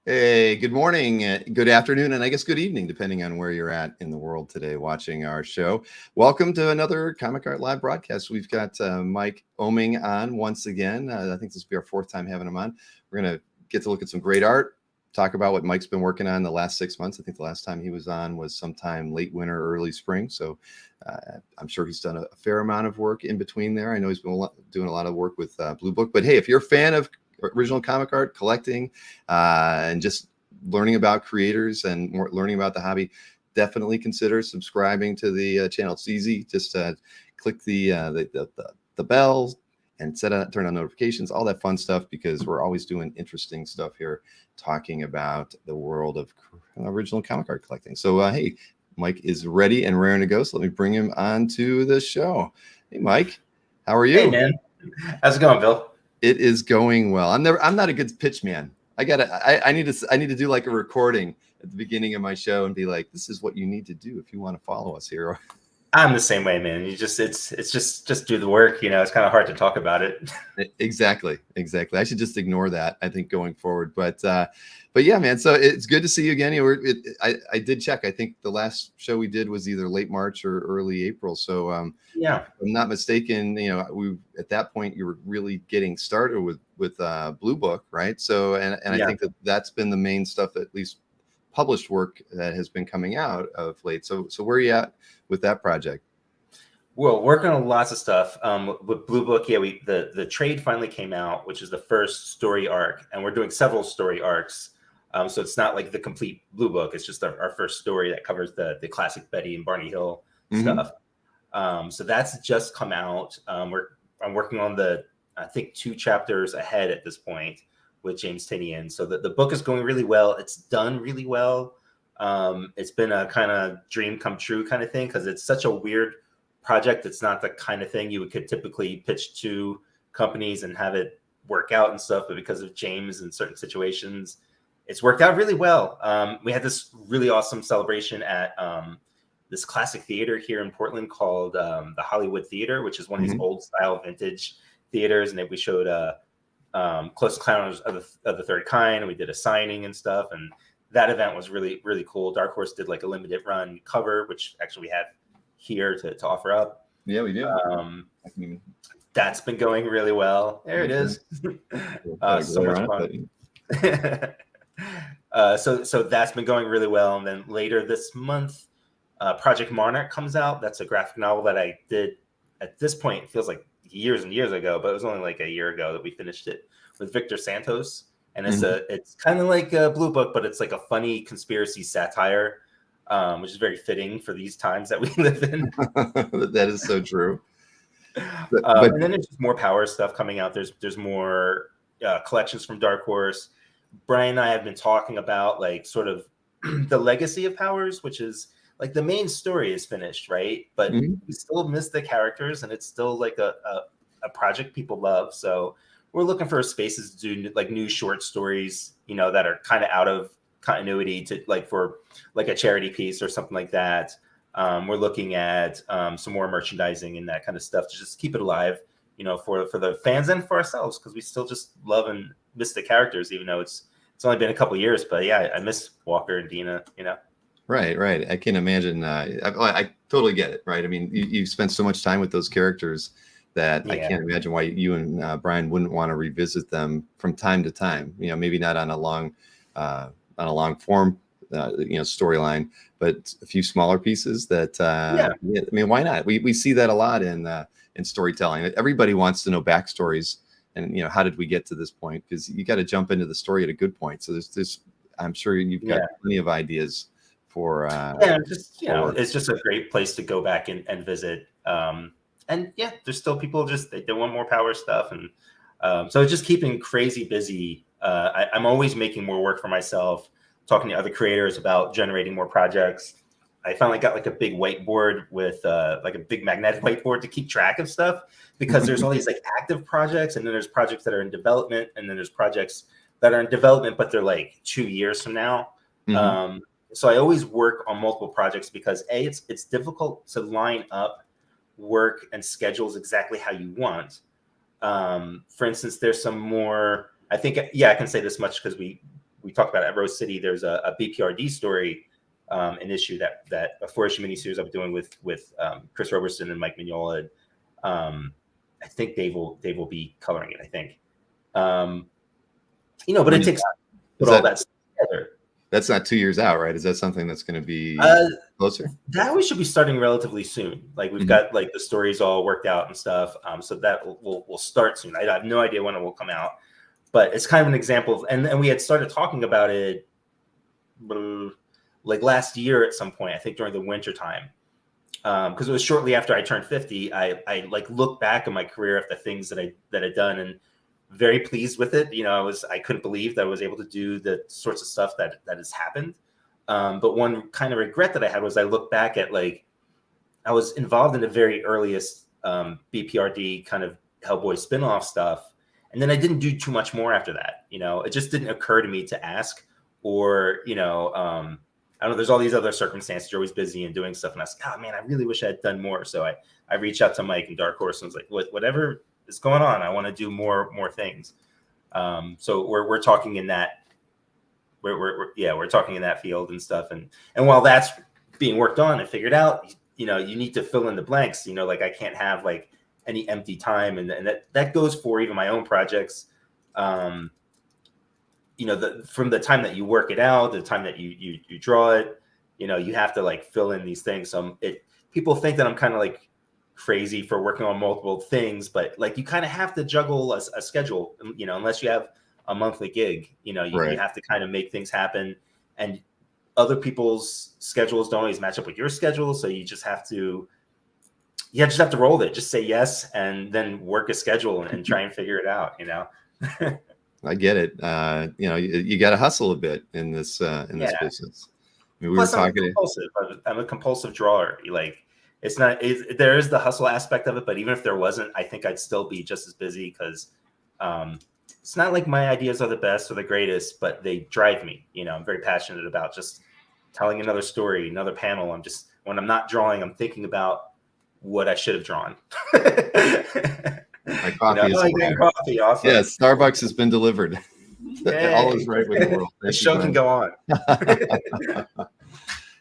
Hey, good morning, good afternoon, and I guess good evening, depending on where you're at in the world today watching our show. Welcome to another Comic Art Live broadcast. We've got Mike Oeming on once again. I think this will be our fourth time having him on. We're going to get to look at some great art, talk about what Mike's been working on the last 6 months. I think the last time he was on was sometime late winter, early spring. So I'm sure he's done a fair amount of work in between there. I know he's been doing a lot of work with Blue Book. But hey, if you're a fan of original comic art collecting and just learning about creators and more learning about the hobby, definitely consider subscribing to the channel. It's easy. Just click the bell and turn on notifications, all that fun stuff, because we're always doing interesting stuff here, talking about the world of original comic art collecting. So hey, Mike is ready and raring to go. So let me bring him on to the show. Hey, Mike, how are you? Hey, man. How's it going, Bill? It is going well. I'm not a good pitch man. I need to do like a recording at the beginning of my show and be like, this is what you need to do if you want to follow us here. I'm the same way, man. It's just do the work. It's kind of hard to talk about it. Exactly. I should just ignore that, I think, going forward. But yeah, man. So it's good to see you again. I did check. I think the last show we did was either late March or early April. So yeah, if I'm not mistaken, we at that point you were really getting started with Blue Book, right? So and I think that's been the main stuff, at least published work, that has been coming out of late. So where are you at with that project? Well, working on lots of stuff. With Blue Book, the trade finally came out, which is the first story arc, and we're doing several story arcs. So it's not like the complete Blue Book. It's just our first story that covers the classic Betty and Barney Hill stuff. So that's just come out. I'm working on I think 2 chapters ahead at this point with James Tinian. So the book is going really well. It's done really well. It's been a kind of dream come true kind of thing, because it's such a weird project. It's not the kind of thing you could typically pitch to companies and have it work out and stuff. But because of James and certain situations, it's worked out really well. We had this really awesome celebration at this classic theater here in Portland called the Hollywood Theater, which is one of these old style vintage theaters. And we showed Close Encounters of the Third Kind, and we did a signing and stuff. And that event was really, really cool. Dark Horse did like a limited run cover, which actually we have here to offer up. Yeah, we do. That's been going really well. There it is. So much fun. So that's been going really well. And then later this month, Project Monarch comes out. That's a graphic novel that I did. At this point, it feels like years and years ago, but it was only like a year ago that we finished it with Victor Santos. And it's kind of like a Blue Book, but it's like a funny conspiracy satire, which is very fitting for these times that we live in. That is so true. And then there's just more Power stuff coming out. There's more collections from Dark Horse. Brian and I have been talking about like sort of the legacy of Powers, which is like the main story is finished, right? But we still miss the characters, and it's still like a project people love. So we're looking for spaces to do like new short stories, that are kind of out of continuity, to like for like a charity piece or something like that. We're looking at some more merchandising and that kind of stuff to just keep it alive, for the fans and for ourselves, because we still just love and miss the characters, even though it's only been a couple of years. But yeah, I miss Walker and Dina, Right. I can imagine. I totally get it. Right. I mean, you've spent so much time with those characters that I can't imagine why you and Brian wouldn't want to revisit them from time to time. Maybe not on a long form, storyline, but a few smaller pieces that. I mean, why not? We see that a lot in storytelling. Everybody wants to know backstories, and how did we get to this point? Because you got to jump into the story at a good point. So there's I'm sure you've got plenty of ideas for it's just a great place to go back and visit. And there's still people they want more Power stuff, and so it's just keeping crazy busy. I'm always making more work for myself, talking to other creators about generating more projects. I finally got like a big whiteboard with like a big magnetic whiteboard to keep track of stuff, because there's all these like active projects, and then there's projects that are in development, and then there's projects that are in development but they're like 2 years from now. So I always work on multiple projects, because it's difficult to line up work and schedules exactly how you want. For instance, there's some more, I think, I can say this much because we we talked about at Rose City, there's a BPRD story, an issue that a 4-issue miniseries I'm doing with Chris Roberson and Mike Mignola. I think Dave will be coloring it, I think. But it takes time to put all that stuff together. That's not 2 years out, right? Is that something that's going to be closer? That we should be starting relatively soon. Like we've got like the stories all worked out and stuff. So that will start soon. I have no idea when it will come out, but it's kind of an example of, and we had started talking about it like last year at some point, I think during the winter time. Because it was shortly after I turned 50. I like look back at my career at the things that I'd done, and very pleased with it. I couldn't believe that I was able to do the sorts of stuff that has happened. But one kind of regret that I had was I look back at like I was involved in the very earliest BPRD kind of Hellboy spinoff stuff, and then I didn't do too much more after that. It just didn't occur to me to ask, or I don't know. There's all these other circumstances. You're always busy and doing stuff, and I was like, oh man, I really wish I had done more. So I reached out to Mike and Dark Horse and was like, whatever is going on, I want to do more things. So we're talking in that. We're talking in that field and stuff. And while that's being worked on and figured out, you need to fill in the blanks. Like I can't have like any empty time, and that goes for even my own projects. From the time that you work it out, the time that you draw it, you have to like fill in these things. So people think that I'm kind of like crazy for working on multiple things, but like you kind of have to juggle a schedule, unless you have a monthly gig, you have to kind of make things happen, and other people's schedules don't always match up with your schedule. So you just have to roll with it. Just say yes, and then work a schedule and try and figure it out, I get it. You got to hustle a bit in this business. I mean, I'm a compulsive drawer. Like there is the hustle aspect of it, but even if there wasn't, I think I'd still be just as busy, because it's not like my ideas are the best or the greatest, but they drive me. I'm very passionate about just telling another story, another panel. When I'm not drawing, I'm thinking about what I should have drawn. My coffee is coffee off. Yes, Starbucks has been delivered. All is right with the world. The show can go on.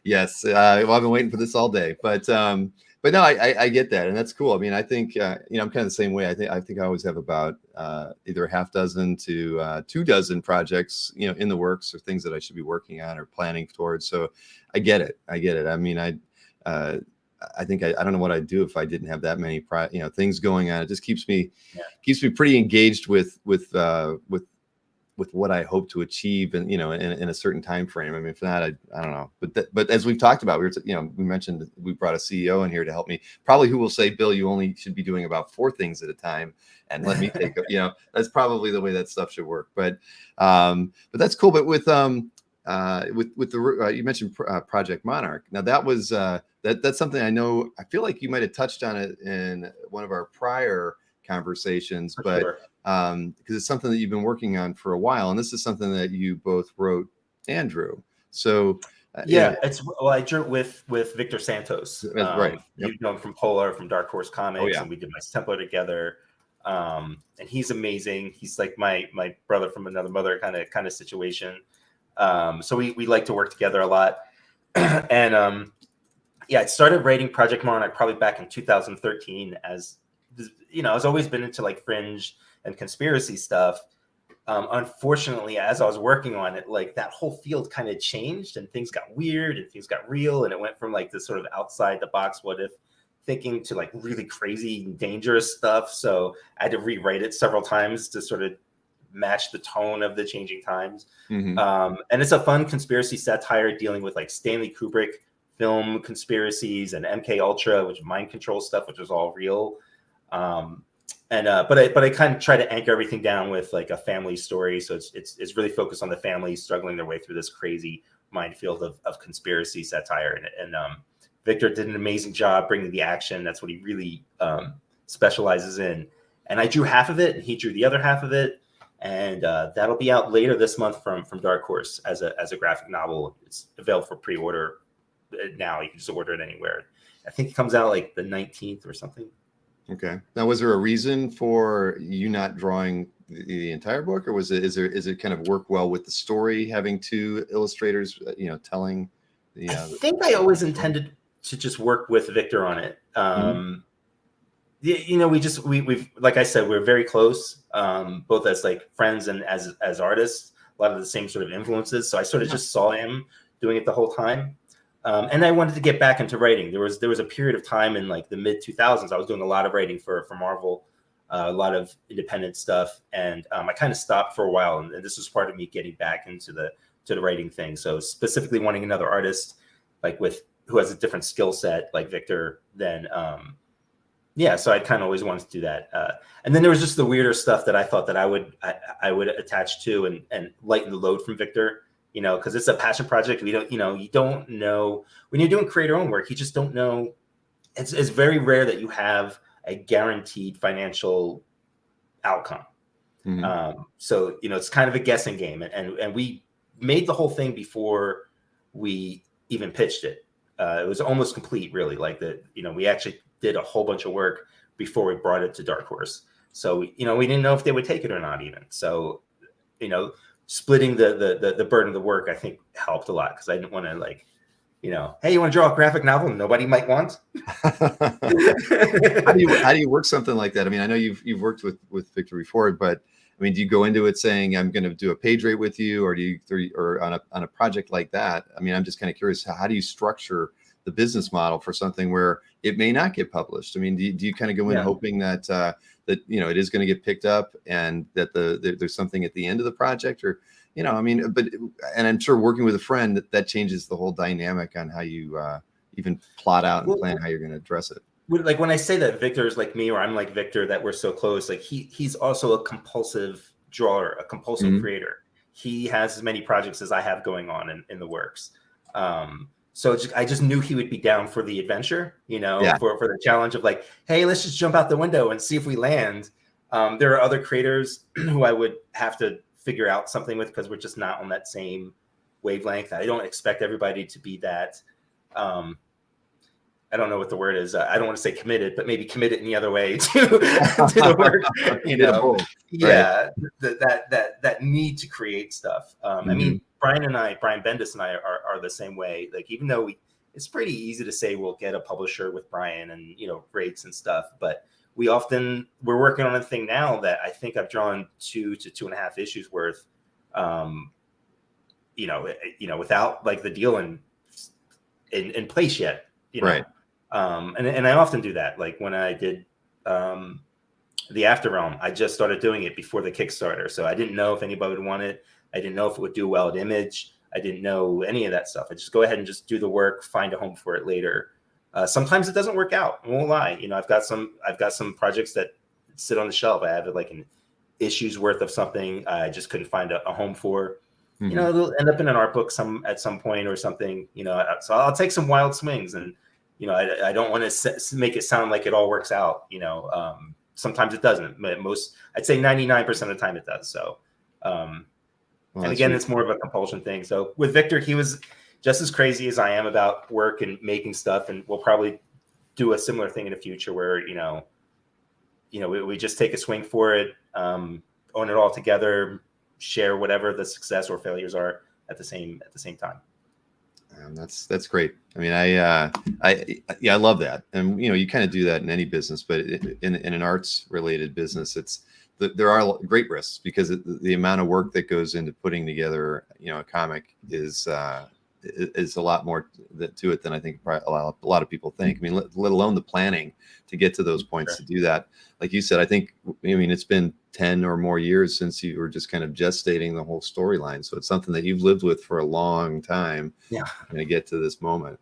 Yes, well, I've been waiting for this all day, but no, I get that, and that's cool. I mean, I think I'm kind of the same way. I think I always have about either a half dozen to 2 dozen projects, in the works, or things that I should be working on or planning towards. So I get it. I mean, I think I don't know what I'd do if I didn't have that many things going on. It just keeps me pretty engaged with what I hope to achieve, and in a certain time frame. I mean, if not, I don't know. But as we've talked about, we mentioned we brought a CEO in here to help me, probably, who will say, Bill, you only should be doing about 4 things at a time, and let me take that's probably the way that stuff should work. But that's cool. But with the you mentioned Project Monarch. Now that was that's something I know. I feel like you might have touched on it in one of our prior conversations, but because it's something that you've been working on for a while, and this is something that you both wrote and drew. So I drew with Victor Santos, right? Yep. You've known from Polar, from Dark Horse Comics, and we did my Templar together. And he's amazing. He's like my brother from another mother kind of situation. So we like to work together a lot. And I started writing Project Monarch probably back in 2013. As I've always been into like fringe and conspiracy stuff. Unfortunately, as I was working on it, like that whole field kind of changed, and things got weird and things got real, and it went from like this sort of outside the box what if thinking to like really crazy and dangerous stuff. So I had to rewrite it several times to sort of match the tone of the changing times. Mm-hmm. And it's a fun conspiracy satire dealing with like Stanley Kubrick film conspiracies and MK Ultra, which mind control stuff, which is all real. But I kind of try to anchor everything down with like a family story. So it's really focused on the family struggling their way through this crazy minefield of conspiracy satire. And Victor did an amazing job bringing the action. That's what he really specializes in. And I drew half of it, and he drew the other half of it. And that'll be out later this month from Dark Horse as a graphic novel. It's available for pre-order now. You can just order it anywhere. I think it comes out like the 19th or something. Okay. Now, was there a reason for you not drawing the entire book, or is it kind of work well with the story, having two illustrators, telling the? I think I always intended to just work with Victor on it. We've like I said, we're very close, both as like friends and as artists. A lot of the same sort of influences. So I sort of just saw him doing it the whole time. And I wanted to get back into writing. There was a period of time in like the mid 2000s. I was doing a lot of writing for Marvel, a lot of independent stuff, and I kind of stopped for a while. And this was part of me getting back into the writing thing. So specifically wanting another artist like who has a different skill set like Victor. Then so I kind of always wanted to do that. And then there was just the weirder stuff that I thought that I would attach to and lighten the load from Victor. Because it's a passion project. We don't, you don't know when you're doing creator-owned work. You just don't know. It's very rare that you have a guaranteed financial outcome. So it's kind of a guessing game, and we made the whole thing before we even pitched it. It was almost complete, really. Like we actually did a whole bunch of work before we brought it to Dark Horse. So we didn't know if they would take it or not, even. So splitting the burden of the work, I think, helped a lot, because I didn't want to hey, you want to draw a graphic novel nobody might want? How do you work something like that? I mean, I know you've worked with Victor before, but I mean, do you go into it saying I'm going to do a page rate with you, or or on a project like that? I mean, I'm just kind of curious, how do you structure the business model for something where it may not get published? I mean, do you kind of go in hoping that it is going to get picked up, and that there's something at the end of the project, or and I'm sure working with a friend that changes the whole dynamic on how you even plot out and plan how you're going to address it. Like when I say that Victor is like me, or I'm like Victor, that we're so close, like he's also a compulsive drawer, a compulsive creator. He has as many projects as I have going on in the works. So I just knew he would be down for the adventure, for the challenge of like, hey, let's just jump out the window and see if we land. There are other creators who I would have to figure out something with, because we're just not on that same wavelength. I don't expect everybody to be that. I don't know what the word is. I don't want to say committed, but maybe committed in the other way to the work. That need to create stuff. I mean, Brian Bendis and I are the same way. Like, even though it's pretty easy to say we'll get a publisher with Brian and rates and stuff, but we're working on a thing now that I think I've drawn 2 to 2.5 issues worth. Without like the deal in place yet. Right. And I often do that. Like when I did the After Realm, I just started doing it before the Kickstarter. So I didn't know if anybody would want it. I didn't know if it would do well at Image. I didn't know any of that stuff. I just go ahead and just do the work, find a home for it later. Sometimes it doesn't work out. I won't lie. I've got some projects that sit on the shelf. I have like an issue's worth of something I just couldn't find a home for. It'll end up in an art book at some point or something. So I'll take some wild swings, and I don't want to make it sound like it all works out. Sometimes it doesn't. I'd say 99% of the time it does. So, and again, it's more of a compulsion thing. So with Victor, he was just as crazy as I am about work and making stuff, and we'll probably do a similar thing in the future where we just take a swing for it, own it all together, share whatever the success or failures are at the same time. That's great. I mean, I love that. And, you kind of do that in any business, but in an arts related business, there are great risks, because the amount of work that goes into putting together, a comic is a lot more to it than I think a lot of people think. I mean, let alone the planning to get to those points to do that. Like you said, it's been 10 or more years since you were just kind of gestating the whole storyline. So it's something that you've lived with for a long time. Yeah. To get to this moment.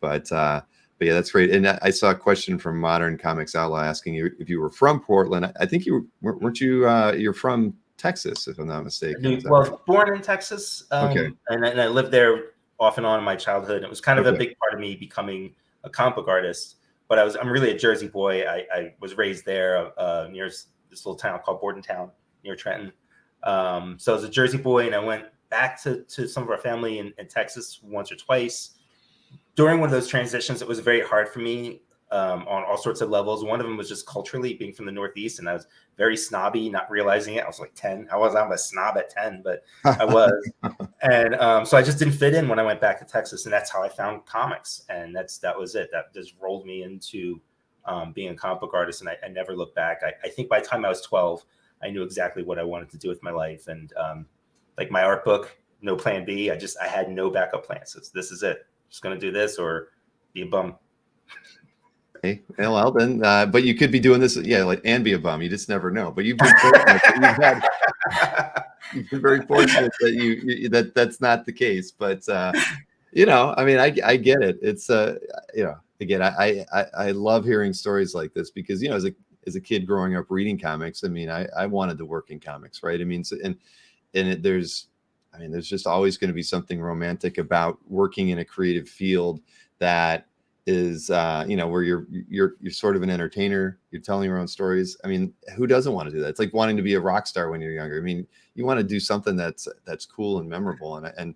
But yeah, that's great. And I saw a question from Modern Comics Outlaw asking you if you were from Portland. I think weren't you? You're from Texas, if I'm not mistaken. Well, born in Texas. Okay. And I lived there off and on in my childhood. It was kind of a big part of me becoming a comic book artist. But I'm really a Jersey boy. I was raised there near this little town called Bordentown near Trenton. So I was a Jersey boy, and I went back to some of our family in Texas once or twice. During one of those transitions, it was very hard for me on all sorts of levels. One of them was just culturally, being from the Northeast, and I was very snobby, not realizing it. I was like 10. I'm a snob at 10, but I was. And so I just didn't fit in when I went back to Texas, and that's how I found comics. And that was it. That just rolled me into being a comic book artist, and I never looked back. I think by the time I was 12, I knew exactly what I wanted to do with my life. And like my art book, no plan B. I had no backup plans. So this is it. Just going to do this or be a bum. Hey, well then, but you could be doing this, like, and be a bum. You just never know. But you've been fortunate. You've been very fortunate that that's not the case. But I mean, I get it. It's again, I love hearing stories like this because as a kid growing up reading comics, I mean, I wanted to work in comics, right? I mean, there's just always going to be something romantic about working in a creative field that is where you're sort of an entertainer. You're telling your own stories. I mean, who doesn't want to do that? It's like wanting to be a rock star when you're younger. I mean, you want to do something that's cool and memorable. And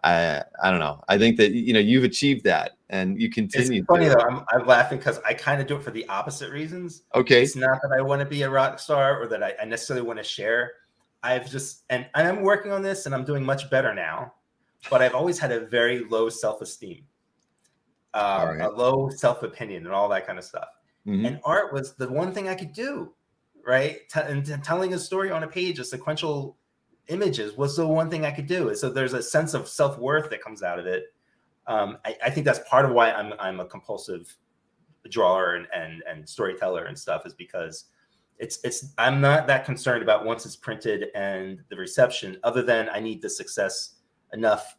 I don't know. I think that you've achieved that, and you continue. It's funny though. I'm laughing because I kind of do it for the opposite reasons. Okay, it's not that I want to be a rock star or that I necessarily want to share. I've just and I'm working on this, and I'm doing much better now. But I've always had a very low self-esteem. A low self-opinion and all that kind of stuff. Mm-hmm. And art was the one thing I could do, right? And telling a story on a page, a sequential images was the one thing I could do. So there's a sense of self-worth that comes out of it. I think that's part of why I'm a compulsive drawer and storyteller and stuff, is because I'm not that concerned about once it's printed and the reception, other than I need the success enough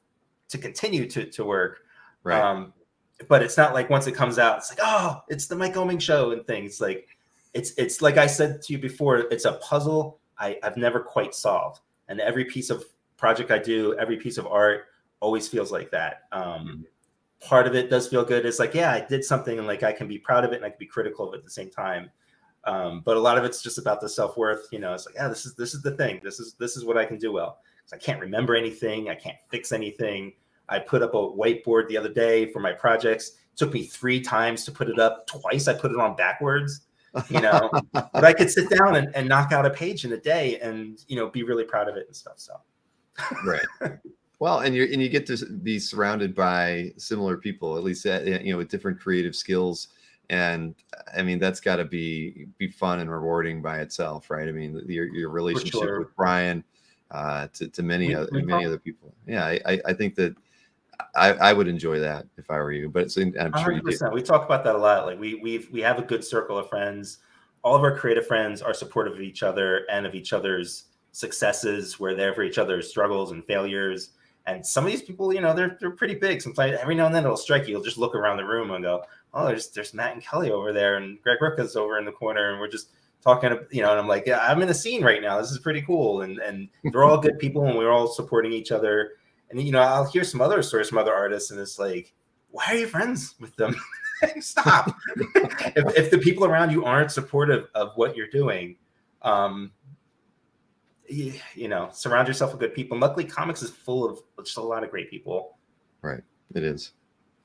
to continue to work. Right. But it's not like once it comes out, it's like, oh, it's the Mike Oeming show and things. Like it's like I said to you before, it's a puzzle I've never quite solved. And every piece of project I do, every piece of art always feels like that. Part of it does feel good. It's like, yeah, I did something, and like I can be proud of it and I can be critical of it at the same time. But a lot of it's just about the self-worth. It's like, yeah, this is the thing. This is what I can do well. I can't remember anything. I can't fix anything. I put up a whiteboard the other day for my projects. It took me 3 times to put it up. Twice I put it on backwards, but I could sit down and knock out a page in a day and, be really proud of it and stuff. So. Right. Well, and you get to be surrounded by similar people, at least, with different creative skills. And I mean, that's got to be fun and rewarding by itself. Right. I mean, your relationship with Brian, to many other people. Yeah. I think that, I would enjoy that if I were you, but I'm sure you do. We talk about that a lot. Like we have a good circle of friends. All of our creative friends are supportive of each other and of each other's successes. We're there for each other's struggles and failures. And some of these people, they're pretty big. Sometimes every now and then it'll strike you. You'll just look around the room and go, oh, there's Matt and Kelly over there, and Greg Rooka's over in the corner, and we're just talking, and I'm like, yeah, I'm in a scene right now. This is pretty cool. And they're all good people, and we're all supporting each other. And, I'll hear some other stories from other artists, and it's like, why are you friends with them? Stop. if the people around you aren't supportive of what you're doing, surround yourself with good people. And luckily, comics is full of just a lot of great people. Right. It is.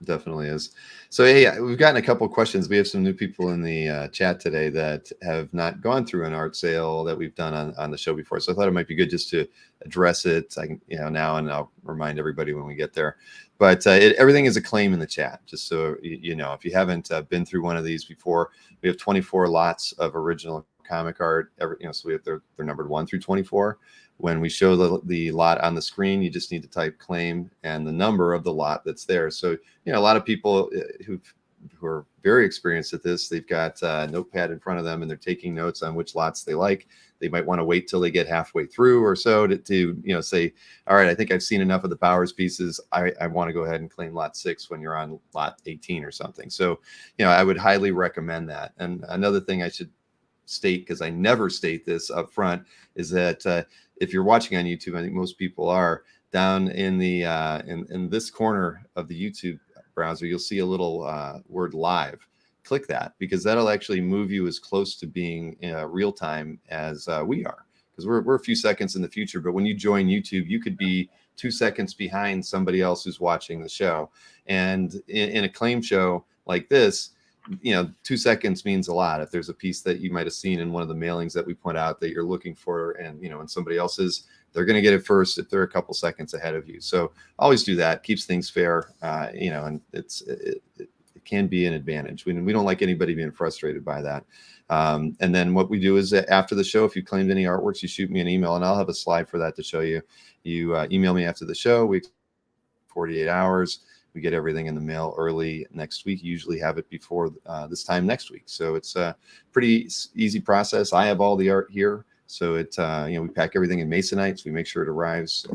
It definitely is. So, hey, we've gotten a couple of questions. We have some new people in the chat today that have not gone through an art sale that we've done on the show before. So I thought it might be good just to address it. I can, now, and I'll remind everybody when we get there. But everything is a claim in the chat, just so if you haven't been through one of these before. We have 24 lots of original comic art. So we have they're numbered 1 through 24. When we show the lot on the screen, you just need to type claim and the number of the lot that's there. So, a lot of people who are very experienced at this, they've got a notepad in front of them and they're taking notes on which lots they like. They might want to wait till they get halfway through or so to say, all right, I think I've seen enough of the Powers pieces. I want to go ahead and claim lot 6 when you're on lot 18 or something. So, I would highly recommend that. And another thing I should state, because I never state this up front, is that if you're watching on YouTube, I think most people are, down in the in this corner of the YouTube browser, you'll see a little word live. Click that, because that'll actually move you as close to being real time as we are, because we're a few seconds in the future. But when you join YouTube, you could be 2 seconds behind somebody else who's watching the show. And in a claim show like this, 2 seconds means a lot. If there's a piece that you might have seen in one of the mailings that we point out that you're looking for, and and somebody else is, they're going to get it first if they're a couple seconds ahead of you. So always do that. Keeps things fair, and it can be an advantage. We don't like anybody being frustrated by that. And then what we do is after the show, if you claimed any artworks, you shoot me an email, and I'll have a slide for that to show you. You email me after the show. We 48 hours. We get everything in the mail early next week. You usually have it before this time next week. So it's a pretty easy process. I have all the art here. So we pack everything in Masonite. So we make sure it arrives,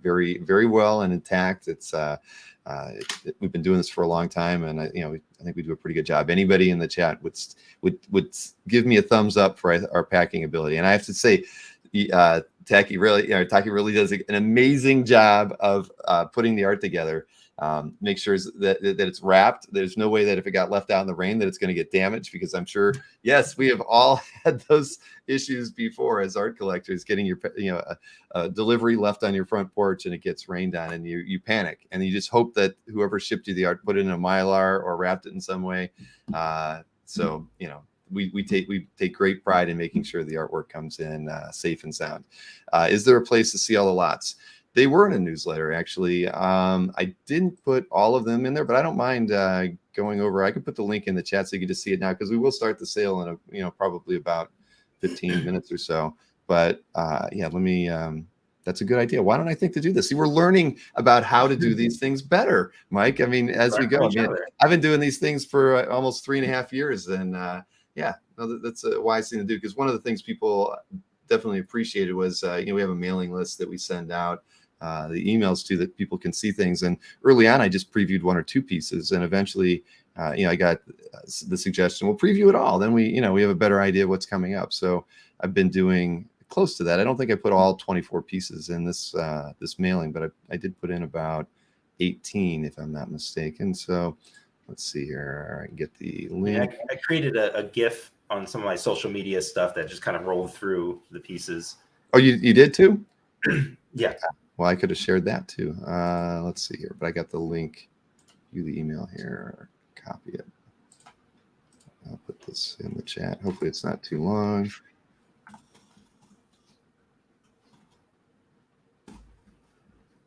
very, very well and intact. We've been doing this for a long time, and I think we do a pretty good job. Anybody in the chat would give me a thumbs up for our packing ability. And I have to say, Taki really does an amazing job of putting the art together. Make sure that it's wrapped. There's no way that if it got left out in the rain that it's going to get damaged, because I'm sure, yes, we have all had those issues before as art collectors, getting your a delivery left on your front porch and it gets rained on, and you panic, and you just hope that whoever shipped you the art put it in a Mylar or wrapped it in some way. So we take great pride in making sure the artwork comes in safe and sound. Is there a place to see all the lots? They were in a newsletter, actually. I didn't put all of them in there, but I don't mind going over. I could put the link in the chat so you can just see it now, because we will start the sale in probably about 15 minutes or so. But let me. That's a good idea. Why don't I think to do this? See, we're learning about how to do these things better, Mike. I mean, as we go. I've been doing these things for almost 3.5 years, and that's a wise thing to do, because one of the things people definitely appreciated was we have a mailing list that we send out the emails to, that people can see things. And early on, I just previewed 1 or 2 pieces, and eventually I got the suggestion, we'll preview it all, then we have a better idea of what's coming up. So I've been doing close to that. I don't think I put all 24 pieces in this mailing, but I did put in about 18, if I'm not mistaken. So let's see here. I can get the link. I created a GIF on some of my social media stuff that just kind of rolled through the pieces. Oh, you did too? Yeah. Well, I could have shared that too. Let's see here, but I got the link. Do the email here. Copy it. I'll put this in the chat. Hopefully it's not too long.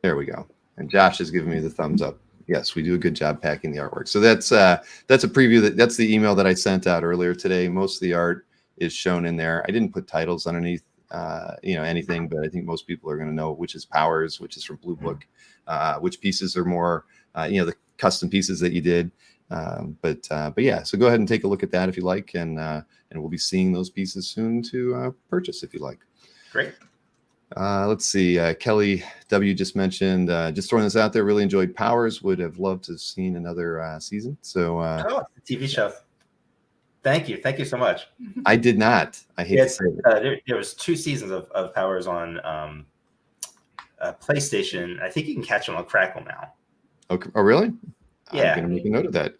There we go. And Josh is giving me the thumbs up. Yes, we do a good job packing the artwork. So that's a preview. That's the email that I sent out earlier today. Most of the art is shown in there. I didn't put titles underneath, anything, but I think most people are going to know which is Powers, which is from Blue Book, which pieces are more, the custom pieces that you did. But yeah, so go ahead and take a look at that if you like, and we'll be seeing those pieces soon to purchase if you like. Great. Let's see. Kelly W just mentioned, just throwing this out there, really enjoyed Powers. Would have loved to have seen another season. So TV show. Thank you so much. I did not. I hate to say it. There was 2 seasons of Powers on PlayStation. I think you can catch them on Crackle now. Okay. Oh, really? Yeah. I'm gonna make a note of that.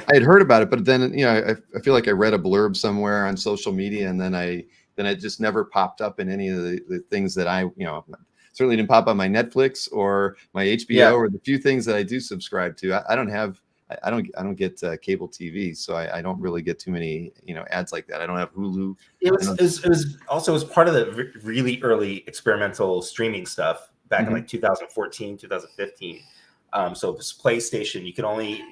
I had heard about it, but then I feel like I read a blurb somewhere on social media, and then it just never popped up in any of the things that I certainly didn't pop on my Netflix or my HBO or the few things that I do subscribe to. I don't get cable TV, so I don't really get too many ads like that. I don't have Hulu. It was also as part of the really early experimental streaming stuff back in like 2014, 2015. So it was PlayStation. You could only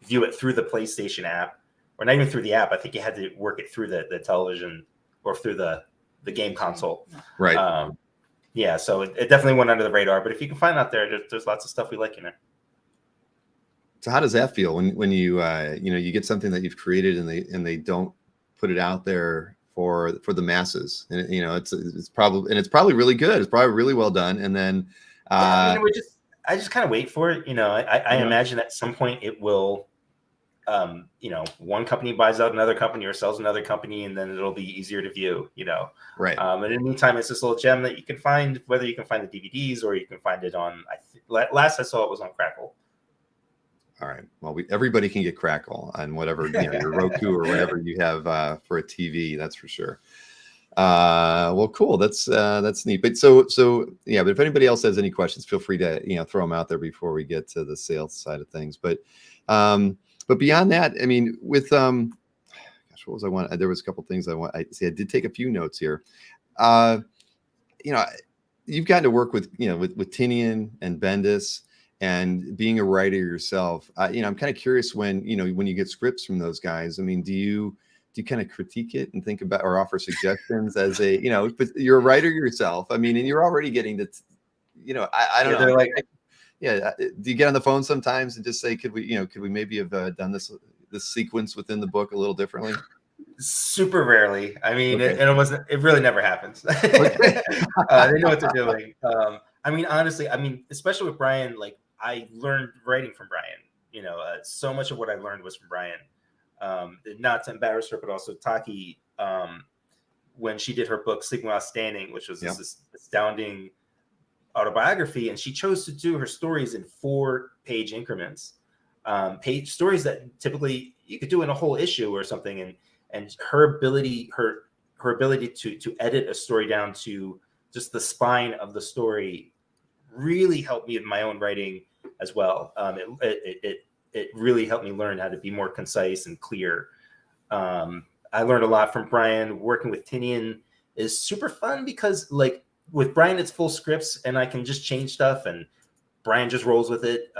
view it through the PlayStation app, or not even through the app. I think you had to work it through the television or through the game console. Right. Yeah. So it definitely went under the radar. But if you can find out there's lots of stuff we like in there. So how does that feel when you you get something that you've created and they don't put it out there for the masses, and it's probably really good. It's probably really well done, and then I just kind of wait for it. I imagine at some point it will. One company buys out another company or sells another company, and then it'll be easier to view. Right. And in the meantime, it's this little gem that you can find, whether you can find the DVDs or you can find it on. Last I saw it was on Crackle. All right. Well, everybody can get Crackle on whatever your Roku or whatever you have for a TV. That's for sure. Well, cool. That's neat. But so yeah. But if anybody else has any questions, feel free to throw them out there before we get to the sales side of things. But But beyond that, I mean, with gosh, what was I want? There was a couple things I want. I see. I did take a few notes here. Uh, you know, you've gotten to work with with Tinian and Bendis, and being a writer yourself. I'm kind of curious when when you get scripts from those guys. I mean, do you kind of critique it and think about or offer suggestions as a but you're a writer yourself. I mean, and you're already getting to I don't know. They're like, Yeah, do you get on the phone sometimes and just say, could we maybe have done this sequence within the book a little differently? super rarely. I mean, Okay. it really never happens. Okay. They know what they're doing. I mean, honestly, especially with Brian, like I learned writing from Brian. So much of what I learned was from Brian. Not to embarrass her, but also Taki, when she did her book Sleeping While Standing, which was this astounding autobiography, and she chose to do her stories in 4-page increments, page stories that typically you could do in a whole issue or something, and her ability to edit a story down to just the spine of the story really helped me in my own writing as well. It really helped me learn how to be more concise and clear. I learned a lot from Brian. Working with Tinian is super fun because, like, with Brian, it's full scripts and I can just change stuff and Brian just rolls with it.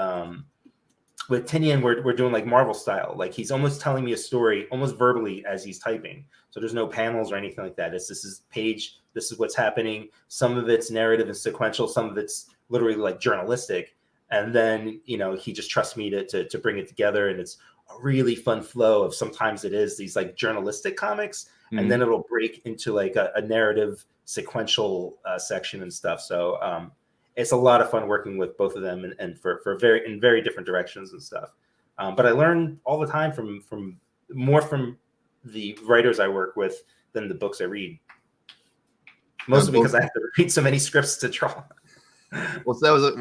With Tinian, we're doing like Marvel style. Like he's almost telling me a story almost verbally as he's typing. So there's no panels or anything like that. This is page. This is what's happening. Some of it's narrative and sequential. Some of it's literally like journalistic. And then, he just trusts me to bring it together. And it's a really fun flow of, sometimes it is these like journalistic comics, and then it'll break into like a narrative sequential section and stuff. So it's a lot of fun working with both of them and for very different directions and stuff. But I learn all the time from the writers I work with than the books I read. Mostly because I have to read so many scripts to draw. Well, so that was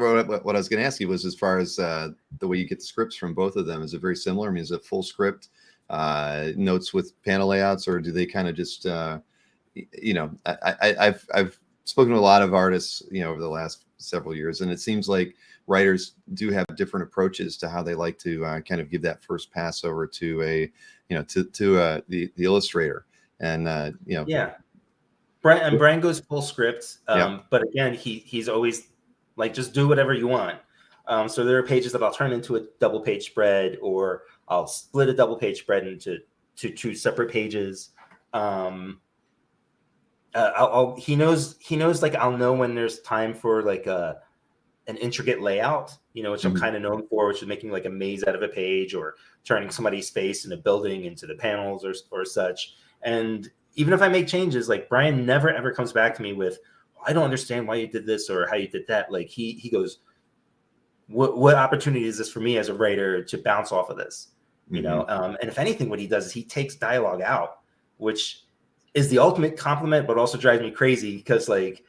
what I was going to ask you, was as far as the way you get the scripts from both of them, is it very similar? I mean, is it full script, notes with panel layouts, or do they kind of just, I've spoken to a lot of artists, over the last several years, and it seems like writers do have different approaches to how they like to kind of give that first pass over to the illustrator, and Yeah. Brian goes full script, but again, he's always like, just do whatever you want. So there are pages that I'll turn into a double page spread, or I'll split a double page spread into two separate pages. He knows like I'll know when there's time for like an intricate layout, which I'm kind of known for, which is making like a maze out of a page or turning somebody's face in a building into the panels or such. And even if I make changes, like Brian never ever comes back to me with, I don't understand why you did this or how you did that. Like he goes, what opportunity is this for me as a writer to bounce off of this? And if anything, what he does is he takes dialogue out, which is the ultimate compliment, but also drives me crazy because like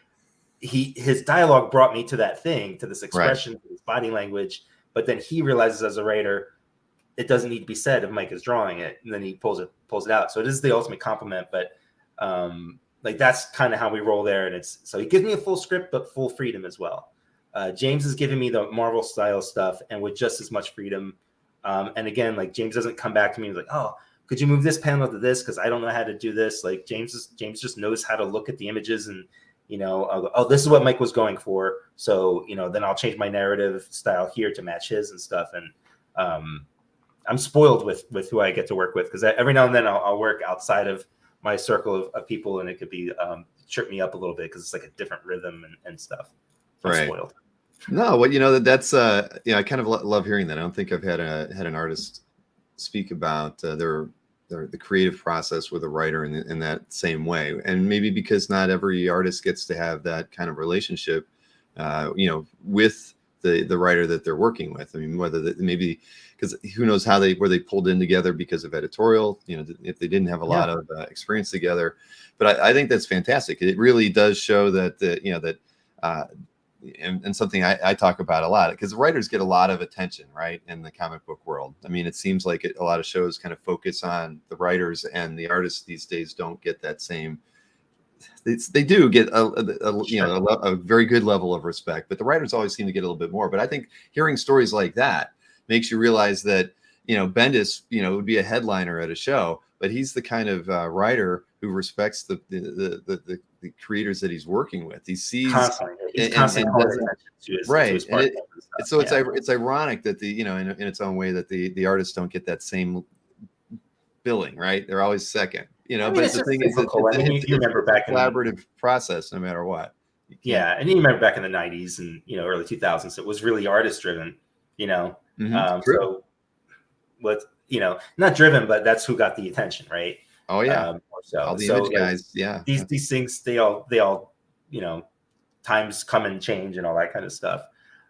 his dialogue brought me to that thing, to this expression, to this body language. But then he realizes as a writer, it doesn't need to be said if Mike is drawing it, and then he pulls it out. So it is the ultimate compliment, but like that's kind of how we roll there. And so he gives me a full script, but full freedom as well. James is giving me the Marvel style stuff and with just as much freedom. And again, like James doesn't come back to me and like, oh, could you move this panel to this? Cause I don't know how to do this. Like James just knows how to look at the images and, I'll go, oh, this is what Mike was going for. So, then I'll change my narrative style here to match his and stuff. And, I'm spoiled with who I get to work with, because every now and then I'll work outside of my circle of people, and it could be trip me up a little bit because it's like a different rhythm and stuff. So I'm spoiled. No, well, that's I kind of love hearing that. I don't think I've had an artist speak about the creative process with a writer in that same way, and maybe because not every artist gets to have that kind of relationship, with the writer that they're working with. I mean, whether maybe because who knows were they pulled in together because of editorial, if they didn't have a lot of experience together. But I think that's fantastic. It really does show that and something I talk about a lot, because writers get a lot of attention, right, in the comic book world. I mean, it seems like a lot of shows kind of focus on the writers, and the artists these days don't get that same. They do get a very good level of respect, but the writers always seem to get a little bit more. But I think hearing stories like that makes you realize that Bendis, would be a headliner at a show, but he's the kind of writer who respects the creators that he's working with. He sees constantly. He's and constantly calling doesn't, attention to his right. partners and stuff. So it's ironic that in its own way that the artists don't get that same billing, right? They're always second, but it's the just thing is, you remember back in collaborative process, no matter what. Yeah, and you remember back in the 90s and early 2000s, it was really artist driven, so what, not driven, but that's who got the attention, right? Oh yeah. All the image guys, yeah. These things, they all times come and change and all that kind of stuff.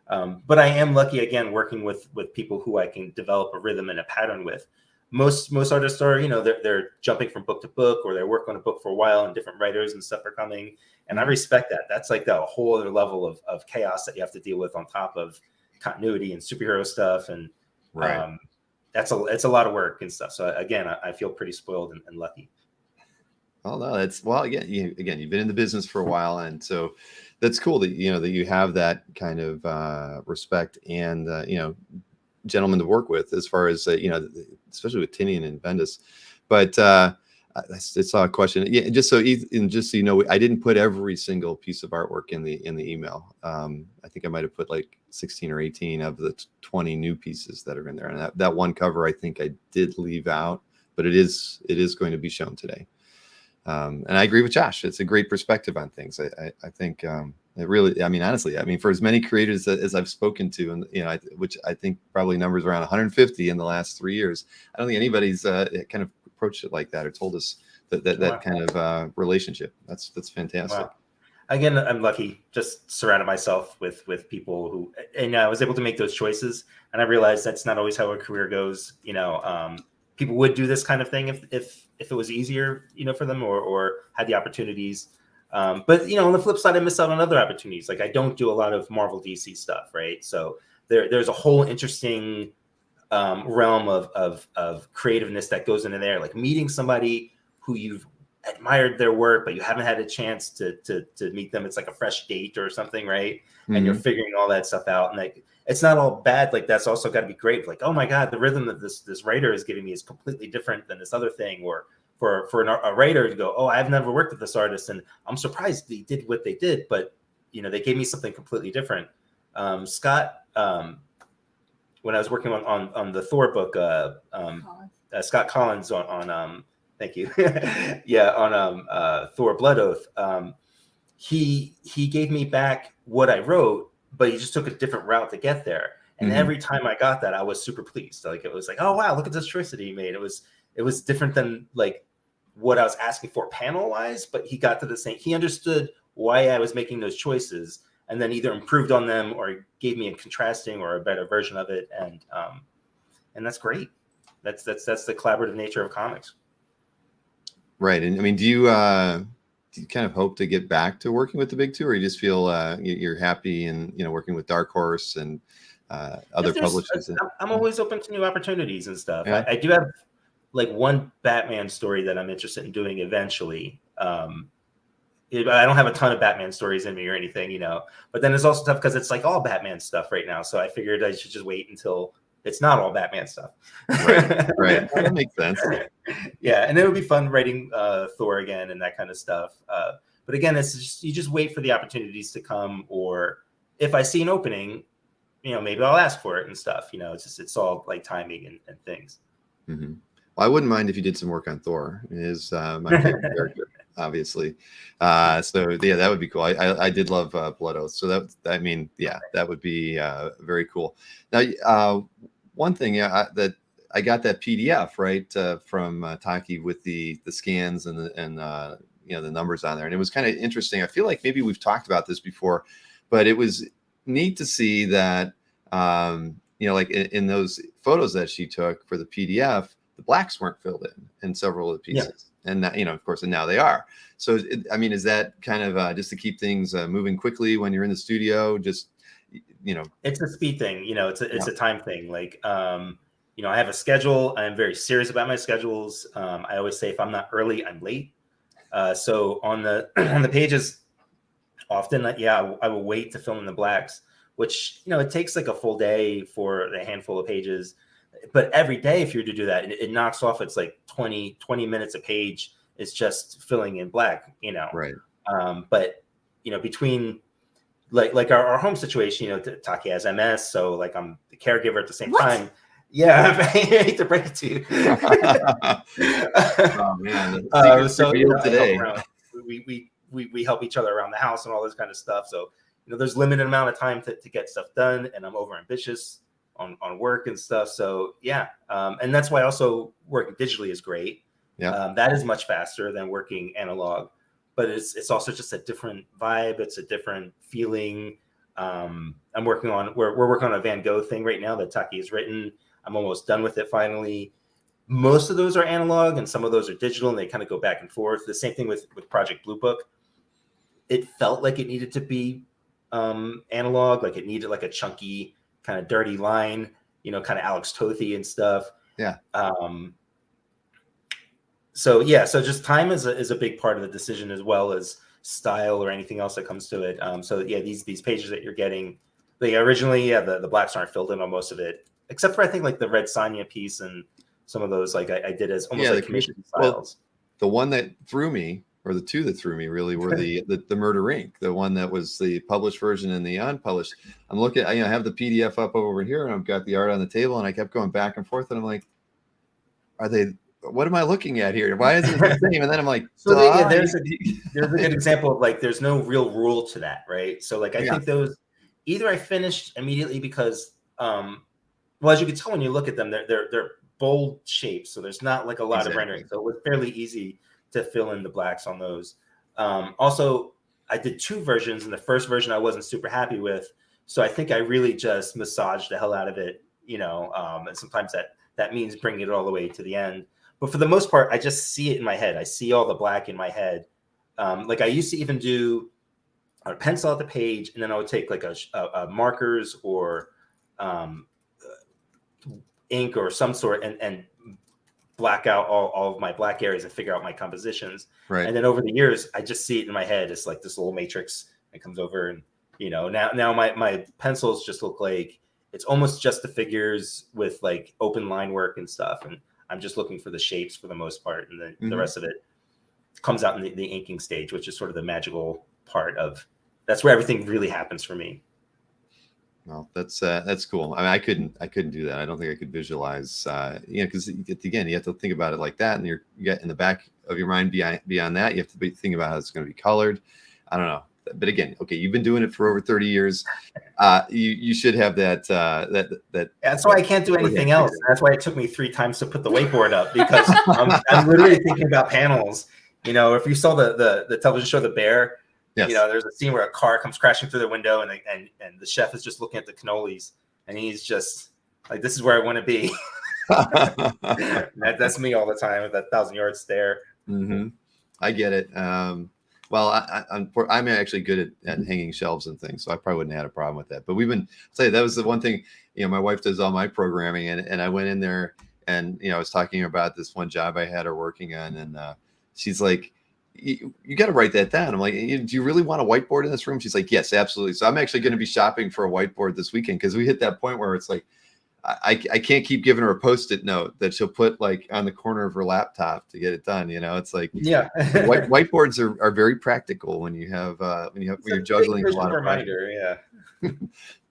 But I am lucky, again, working with people who I can develop a rhythm and a pattern with. Most artists are, they're jumping from book to book, or they're working on a book for a while and different writers and stuff are coming. And I respect that. That's like a whole other level of chaos that you have to deal with on top of continuity and superhero stuff. And right. it's a lot of work and stuff. So again, I feel pretty spoiled and lucky. Oh no, again, you've been in the business for a while, and so that's cool that that you have that kind of respect and gentlemen to work with, as far as especially with Tinian and Bendis. But I saw a question. Yeah, just so I didn't put every single piece of artwork in the email. I think I might have put like 16 or 18 of the 20 new pieces that are in there, and that one cover I think I did leave out, but it is going to be shown today. And I agree with Josh. It's a great perspective on things. I think it really, honestly, for as many creators as I've spoken to, and which I think probably numbers around 150 in the last 3 years, I don't think anybody's kind of approached it like that or told us that kind of relationship. That's fantastic. Wow. Again, I'm lucky. Just surrounded myself with people who, and I was able to make those choices. And I realized that's not always how a career goes. People would do this kind of thing if it was easier, for them or had the opportunities. But on the flip side, I miss out on other opportunities. Like I don't do a lot of Marvel DC stuff, right? So there's a whole interesting realm of creativeness that goes into there, like meeting somebody who you've admired their work, but you haven't had a chance to meet them. It's like a fresh date or something, right? Mm-hmm. And you're figuring all that stuff out, and like it's not all bad. Like that's also got to be great. Like, oh my God, the rhythm that this writer is giving me is completely different than this other thing. Or for a writer to go, oh, I've never worked with this artist, and I'm surprised they did what they did, but they gave me something completely different. Scott, when I was working on the Thor book, Scott Collins on thank you, yeah, on Thor Blood Oath, he gave me back what I wrote, but he just took a different route to get there. And every time I got that, I was super pleased. Like it was like, oh wow, look at this choice that he made. It was different than like what I was asking for panel wise, but he got to the same. He understood why I was making those choices, and then either improved on them or gave me a contrasting or a better version of it. And that's great. That's the collaborative nature of comics. Right. And do you kind of hope to get back to working with the big two, or you just feel you're happy and working with Dark Horse and other publishers? I'm always open to new opportunities and stuff. Yeah. I do have like one Batman story that I'm interested in doing eventually. I don't have a ton of Batman stories in me or anything, but then it's also tough because it's like all Batman stuff right now. So I figured I should just wait until it's not all Batman stuff. Right. That makes sense. Yeah. And it would be fun writing Thor again and that kind of stuff. But again, it's just, you just wait for the opportunities to come, or if I see an opening, maybe I'll ask for it and stuff, it's all like timing and things. Mm-hmm. Well, I wouldn't mind if you did some work on Thor. He is my favorite character, obviously. So yeah, that would be cool. I did love Blood Oath. So that would be very cool. Now, one thing that I got that PDF right from Taki with the scans and the numbers on there, and it was kind of interesting. I feel like maybe we've talked about this before, but it was neat to see that like in those photos that she took for the PDF, the blacks weren't filled in several of the pieces. Yeah. And that, of course, and now they are. So, is that kind of just to keep things moving quickly when you're in the studio? Just, it's a speed thing. It's a time thing. Like, I have a schedule. I'm very serious about my schedules. I always say if I'm not early, I'm late. So on the pages, often, I will wait to fill in the blacks, which it takes like a full day for a handful of pages. But every day, if you're to do that, it knocks off. It's like 20 minutes a page. It's just filling in black, Right. But, between like our home situation, Taki has MS. So like I'm the caregiver at the same time. Yeah, I hate to break it to you. Oh man, so revealed I help today. around. We help each other around the house and all this kind of stuff. So there's limited amount of time to get stuff done, and I'm over ambitious on work and stuff. So yeah, and that's why also working digitally is great. Yeah, that is much faster than working analog, but it's also just a different vibe. It's a different feeling. We're working on a Van Gogh thing right now that Taki has written. I'm almost done with it finally. Most of those are analog and some of those are digital, and they kind of go back and forth. The same thing with Project Blue Book. It felt like it needed to be analog, like it needed like a chunky kind of dirty line, kind of Alex Tothy and stuff. yeah. So just time is a big part of the decision, as well as style or anything else that comes to it. So yeah, these pages that you're getting, originally, the blacks aren't filled in on most of it, except for I think like the Red Sonia piece and some of those like I did as almost like commission styles. Well, the one that threw me, or the two that threw me really, were the Murder Inc., the one that was the published version and the unpublished. I'm looking, I have the PDF up over here, and I've got the art on the table, and I kept going back and forth, and I'm like, what am I looking at here? Why is it the same? And then I'm like, so there's a good example of like, there's no real rule to that, right? So like, I think those, either I finished immediately because, well, as you can tell when you look at them, they're bold shapes, so there's not like a lot of rendering, so it was fairly easy to fill in the blacks on those. Also, I did two versions, and the first version I wasn't super happy with, so I think I really just massaged the hell out of it, and sometimes that means bringing it all the way to the end. But for the most part, I just see it in my head. I see all the black in my head. Like I used to even do a pencil out the page, and then I would take like a markers or ink or some sort and black out all of my black areas and figure out my compositions. Right. And then over the years, I just see it in my head. It's like this little matrix that comes over, and now my pencils just look like it's almost just the figures with like open line work and stuff. And I'm just looking for the shapes for the most part. And then the rest of it comes out in the inking stage, which is sort of the magical part of, that's where everything really happens for me. Well, that's cool. I mean, I couldn't do that. I don't think I could visualize, because again, you have to think about it like that, and you get in the back of your mind beyond that, you have to be thinking about how it's going to be colored. I don't know, but again, okay, you've been doing it for over 30 years. You should have that. That's why I can't do anything else. That's why it took me 3 times to put the whiteboard up, because I'm literally thinking about panels. If you saw the television show The Bear. Yes. There's a scene where a car comes crashing through the window, and the chef is just looking at the cannolis, and he's just like, "This is where I want to be." That's me all the time with that 1,000-yard stare. Mm-hmm. I get it. Well, I'm actually good at hanging shelves and things, so I probably wouldn't have had a problem with that. But I'll tell you, that was the one thing. My wife does all my programming, and I went in there, and I was talking about this one job I had her working on, and she's like, you got to write that down. I'm like, do you really want a whiteboard in this room? She's like, yes, absolutely. So I'm actually going to be shopping for a whiteboard this weekend, because we hit that point where it's like, I can't keep giving her a Post-it note that she'll put like on the corner of her laptop to get it done. It's like, whiteboards are very practical when you're juggling a lot of reminder. Yeah.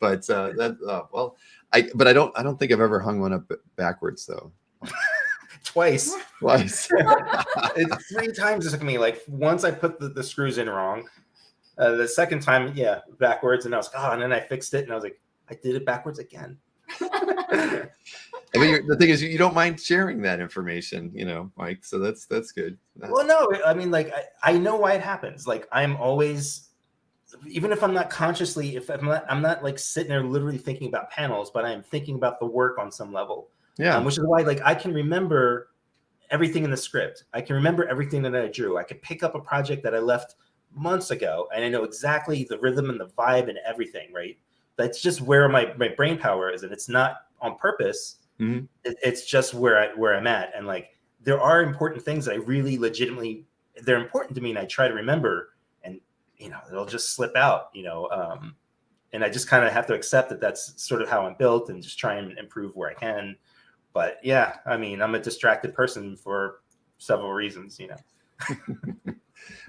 But I don't think I've ever hung one up backwards though. Twice. It's 3 times it took me. Like once I put the screws in wrong. The second time, backwards, and I was and then I fixed it, and I was like, I did it backwards again. I mean, the thing is, you don't mind sharing that information, Mike. So that's good. Well, no, I mean, like I know why it happens. Like I'm always, even if I'm not consciously, I'm not like sitting there literally thinking about panels, but I'm thinking about the work on some level. Yeah. Which is why, like, I can remember everything in the script. I can remember everything that I drew. I could pick up a project that I left months ago, and I know exactly the rhythm and the vibe and everything, right? That's just where my brain power is, and it's not on purpose. Mm-hmm. It's just where I'm at. And like, there are important things that I really legitimately, they're important to me, and I try to remember, and it'll just slip out, and I just kind of have to accept that that's sort of how I'm built, and just try and improve where I can, But yeah, I mean, I'm a distracted person for several reasons, you know.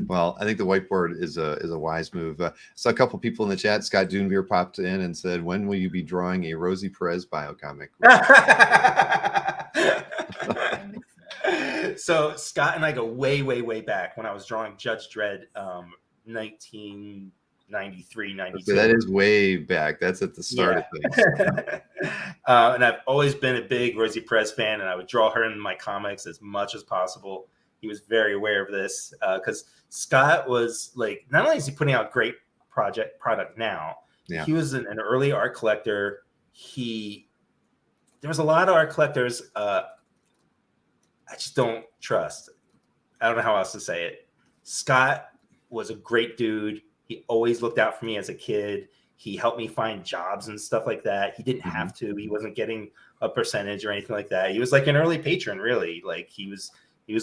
Well, I think the whiteboard is a wise move. Saw a couple people in the chat. Scott Dunevere popped in and said, "When will you be drawing a Rosie Perez biocomic?" So Scott and I go way, way, way back when I was drawing Judge Dredd, 1993, 92. Okay, that is way back. That's at the start of things. And I've always been a big Rosie Perez fan, and I would draw her in my comics as much as possible. He was very aware of this because Scott was like, not only is he putting out great product now, he was an early art collector. There was a lot of art collectors I just don't trust. I don't know how else to say it. Scott was a great dude. He always looked out for me as a kid. He helped me find jobs and stuff like that. He didn't have to. He wasn't getting a percentage or anything like that. He was like an early patron, really. Like he was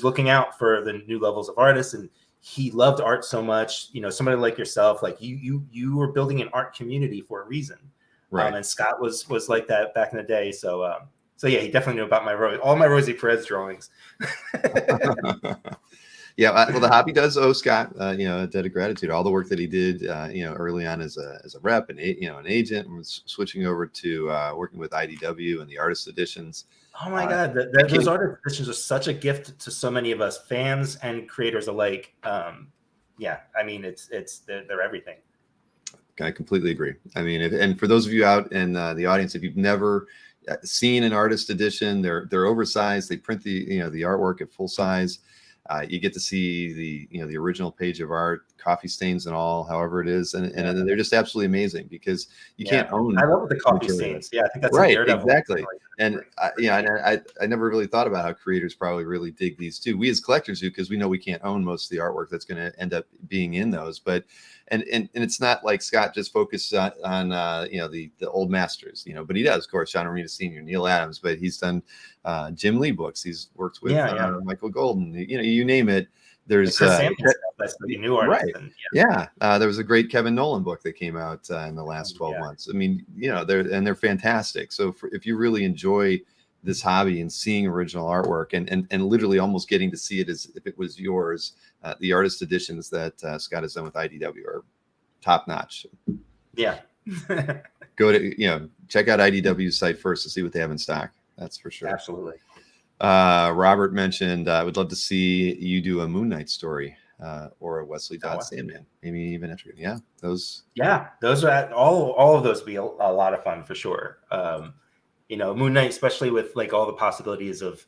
looking out for the new levels of artists, and he loved art so much. You know, somebody like yourself, like you were building an art community for a reason. Right. And Scott was like that back in the day. So yeah, he definitely knew about all my Rosie Perez drawings. Yeah, well, the hobby does owe Scott, a debt of gratitude. All the work that he did, early on as a rep and an agent, and was switching over to working with IDW and the artist editions. Oh my God, those artist editions are such a gift to so many of us, fans and creators alike. Yeah, I mean, they're everything. I completely agree. I mean, and for those of you out in the audience, if you've never seen an artist edition, they're oversized. They print the artwork at full size. You get to see the original page of art, coffee stains and all, however it is, and they're just absolutely amazing because you can't own. I love the coffee stains. Yeah, I think that's right, exactly. And I never really thought about how creators probably really dig these too. We as collectors do, because we know we can't own most of the artwork that's going to end up being in those. But and it's not like Scott just focused on the old masters, but he does, of course, John Romita Sr., Neil Adams, but he's done Jim Lee books. He's worked with Michael Golden. You name it. There's that's the new artist. Right. There was a great Kevin Nolan book that came out in the last 12 months. I mean, they're fantastic. So if you really enjoy this hobby and seeing original artwork and literally almost getting to see it as if it was yours, the artist editions that Scott has done with IDW are top notch. Yeah. Go to check out IDW's site first to see what they have in stock. That's for sure. Absolutely. Robert mentioned, I would love to see you do a Moon Knight story or a Wesley Dodd Sandman, maybe even Etrigan. Yeah, those are all of those would be a lot of fun for sure. Moon Knight, especially with like all the possibilities of,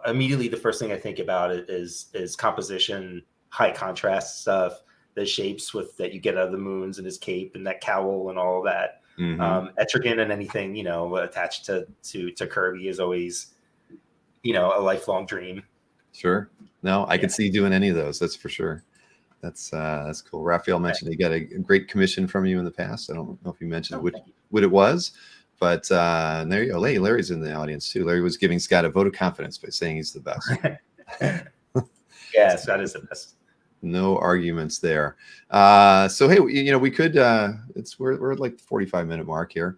immediately the first thing I think about it is composition, high contrast stuff, the shapes that you get out of the moons and his cape and that cowl and all of that. Etrigan and anything attached to Kirby is always a lifelong dream. Sure. No, I could see doing any of those. That's for sure. That's cool. Raphael mentioned he got a great commission from you in the past. I don't know if you mentioned what it was, but there you go. Larry's in the audience too. Larry was giving Scott a vote of confidence by saying he's the best. Yeah, Scott is the best. No arguments there. So hey, we could. We're at like the 45-minute mark here.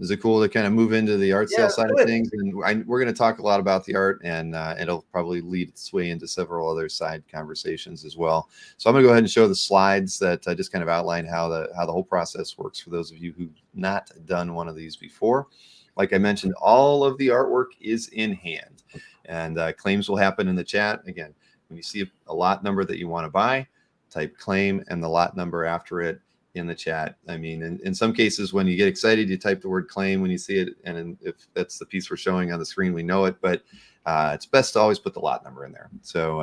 Is it cool to kind of move into the art sale side of things? And we're going to talk a lot about the art, and it'll probably lead its way into several other side conversations as well. So I'm going to go ahead and show the slides that just kind of outline how the whole process works for those of you who've not done one of these before. Like I mentioned, all of the artwork is in hand, and claims will happen in the chat. Again, when you see a lot number that you want to buy, type claim and the lot number after it in the chat. I mean, in some cases, when you get excited, you type the word claim when you see it. And if that's the piece we're showing on the screen, we know it, but it's best to always put the lot number in there. So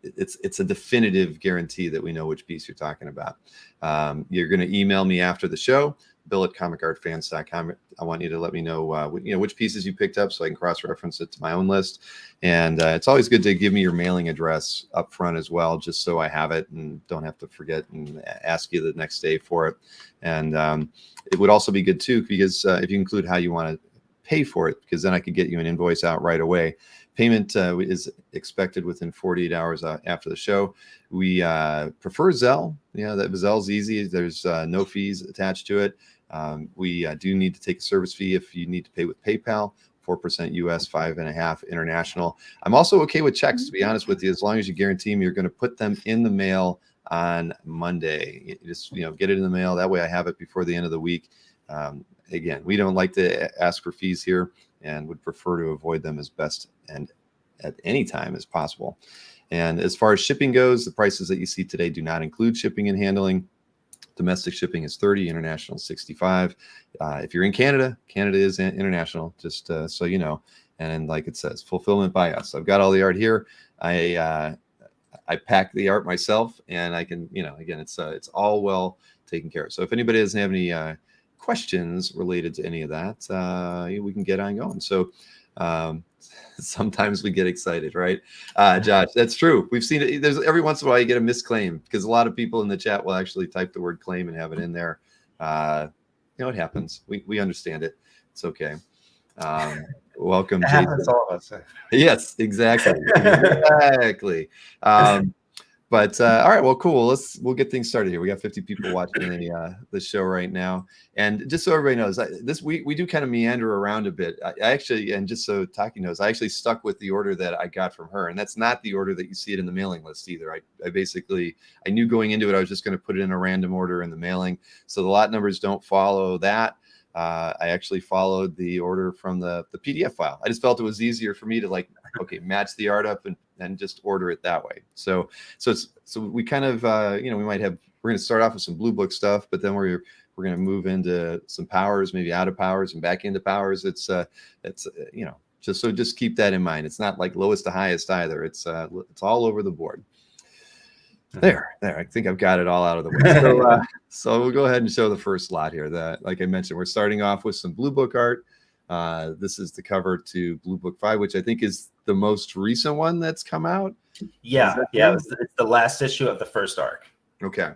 it's a definitive guarantee that we know which piece you're talking about. You're going to email me after the show, bill@comicartfans.com. I want you to let me know, which pieces you picked up so I can cross-reference it to my own list. And it's always good to give me your mailing address up front as well, just so I have it and don't have to forget and ask you the next day for it. And it would also be good too, because if you include how you want to pay for it, because then I could get you an invoice out right away. Payment is expected within 48 hours after the show. We prefer Zelle. That Zelle's easy. There's no fees attached to it. We do need to take a service fee if you need to pay with PayPal. 4% US, 5.5% international. I'm also okay with checks, to be honest with you, as long as you guarantee me you're going to put them in the mail on Monday. You just, get it in the mail. That way I have it before the end of the week. Again, we don't like to ask for fees here and would prefer to avoid them as best and at any time as possible. And as far as shipping goes, the prices that you see today do not include shipping and handling. Domestic shipping is $30, international $65. If you're in Canada, Canada is international, just so you know. And then, like it says, fulfillment by us. I've got all the art here. I pack the art myself, and I can, again, it's all well taken care of. So if anybody doesn't have any questions related to any of that, we can get on going. So sometimes we get excited, right? Josh, that's true. We've seen it. There's every once in a while you get a misclaim, because a lot of people in the chat will actually type the word claim and have it in there. It happens. We understand it. It's okay. Welcome, Jason. Happens to all of us. Yes, exactly. Exactly. But all right, well, cool. We'll get things started here. We got 50 people watching the show right now, and just so everybody knows, we do kind of meander around a bit. I actually, and just so Taki knows, I actually stuck with the order that I got from her, and that's not the order that you see it in the mailing list either. I knew going into it I was just going to put it in a random order in the mailing, so the lot numbers don't follow that. I actually followed the order from the PDF file. I just felt it was easier for me to match the art up and just order it that way. So we kind of, we're going to start off with some Blue Book stuff, but then we're going to move into some powers, maybe out of powers and back into powers. Just keep that in mind. It's not like lowest to highest either. It's all over the board. There. I think I've got it all out of the way. So we'll go ahead and show the first lot here. Like I mentioned, we're starting off with some Blue Book art. This is the cover to Blue Book 5, which I think is the most recent one that's come out. Yeah. It's the last issue of the first arc. Okay.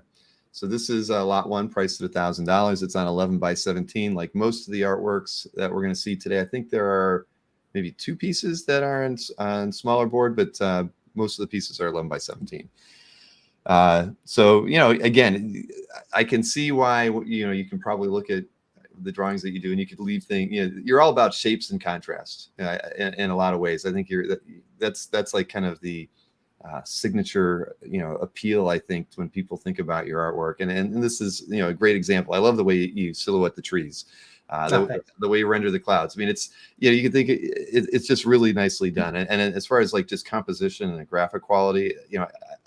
So this is lot 1, priced at $1,000. It's on 11 by 17. Like most of the artworks that we're going to see today, I think there are maybe 2 pieces that are on smaller board, but most of the pieces are 11 by 17. So, again, I can see why, you can probably look at the drawings that you do and you could leave things, you're all about shapes and contrast in a lot of ways. I think that's like kind of the signature, appeal, I think, when people think about your artwork. And this is, a great example. I love the way you silhouette the trees. The way you render the clouds. I mean, it's, you can think it's just really nicely done. And as far as like just composition and the graphic quality,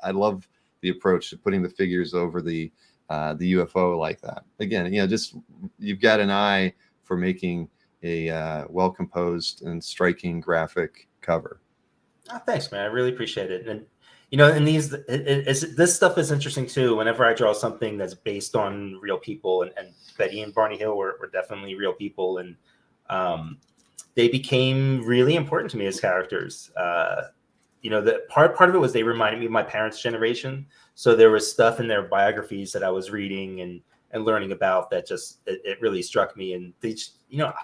I love the approach to putting the figures over the UFO like that. Again, just you've got an eye for making a well-composed and striking graphic cover. Oh, thanks, man. I really appreciate it. And and this stuff is interesting too. Whenever I draw something that's based on real people, and Betty and Barney Hill were definitely real people, and they became really important to me as characters. The part of it was they reminded me of my parents' generation. So there was stuff in their biographies that I was reading and learning about that just it really struck me. And they,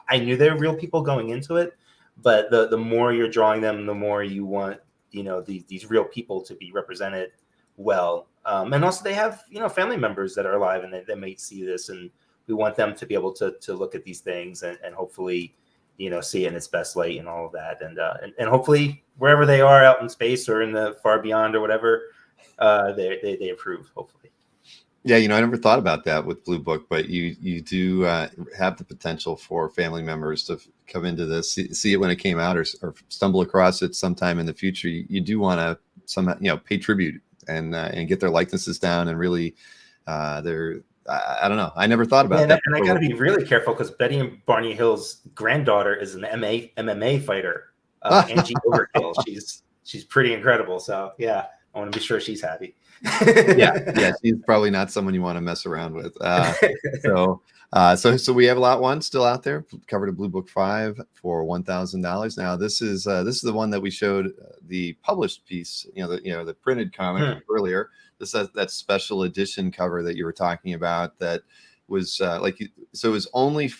I knew they were real people going into it, but the more you're drawing them, the more you want these real people to be represented well. And also they have family members that are alive and they may see this, and we want them to be able to look at these things and hopefully see it in its best light and all of that. And hopefully wherever they are out in space or in the far beyond or whatever, they approve, hopefully. Yeah, I never thought about that with Blue Book, but you do have the potential for family members to come into this, see it when it came out, or stumble across it sometime in the future. You do want to somehow, pay tribute and get their likenesses down, and really, I don't know. I never thought about that. And I got to be really careful because Betty and Barney Hill's granddaughter is an MMA fighter, Angie Overkill. She's pretty incredible. So yeah, I want to be sure she's happy. yeah, she's probably not someone you want to mess around with. So we have lot 1 still out there, covered to Blue Book 5 for $1,000. Now this is the one that we showed the published piece, the printed comic earlier. This is that special edition cover that you were talking about. That was so it was only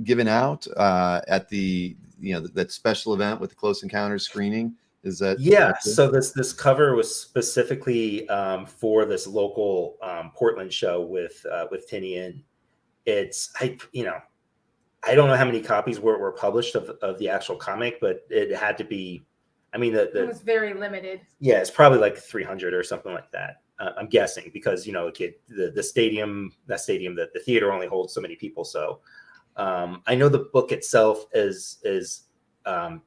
given out at the that special event with the Close Encounters screening. Is that so this cover was specifically for this local Portland show with Tinian. It's I don't know how many copies were published of the actual comic, but it had to be. I mean, it was very limited. Yeah, it's probably like 300 or something like that. I'm guessing because the stadium, the theater only holds so many people. So I know the book itself is kind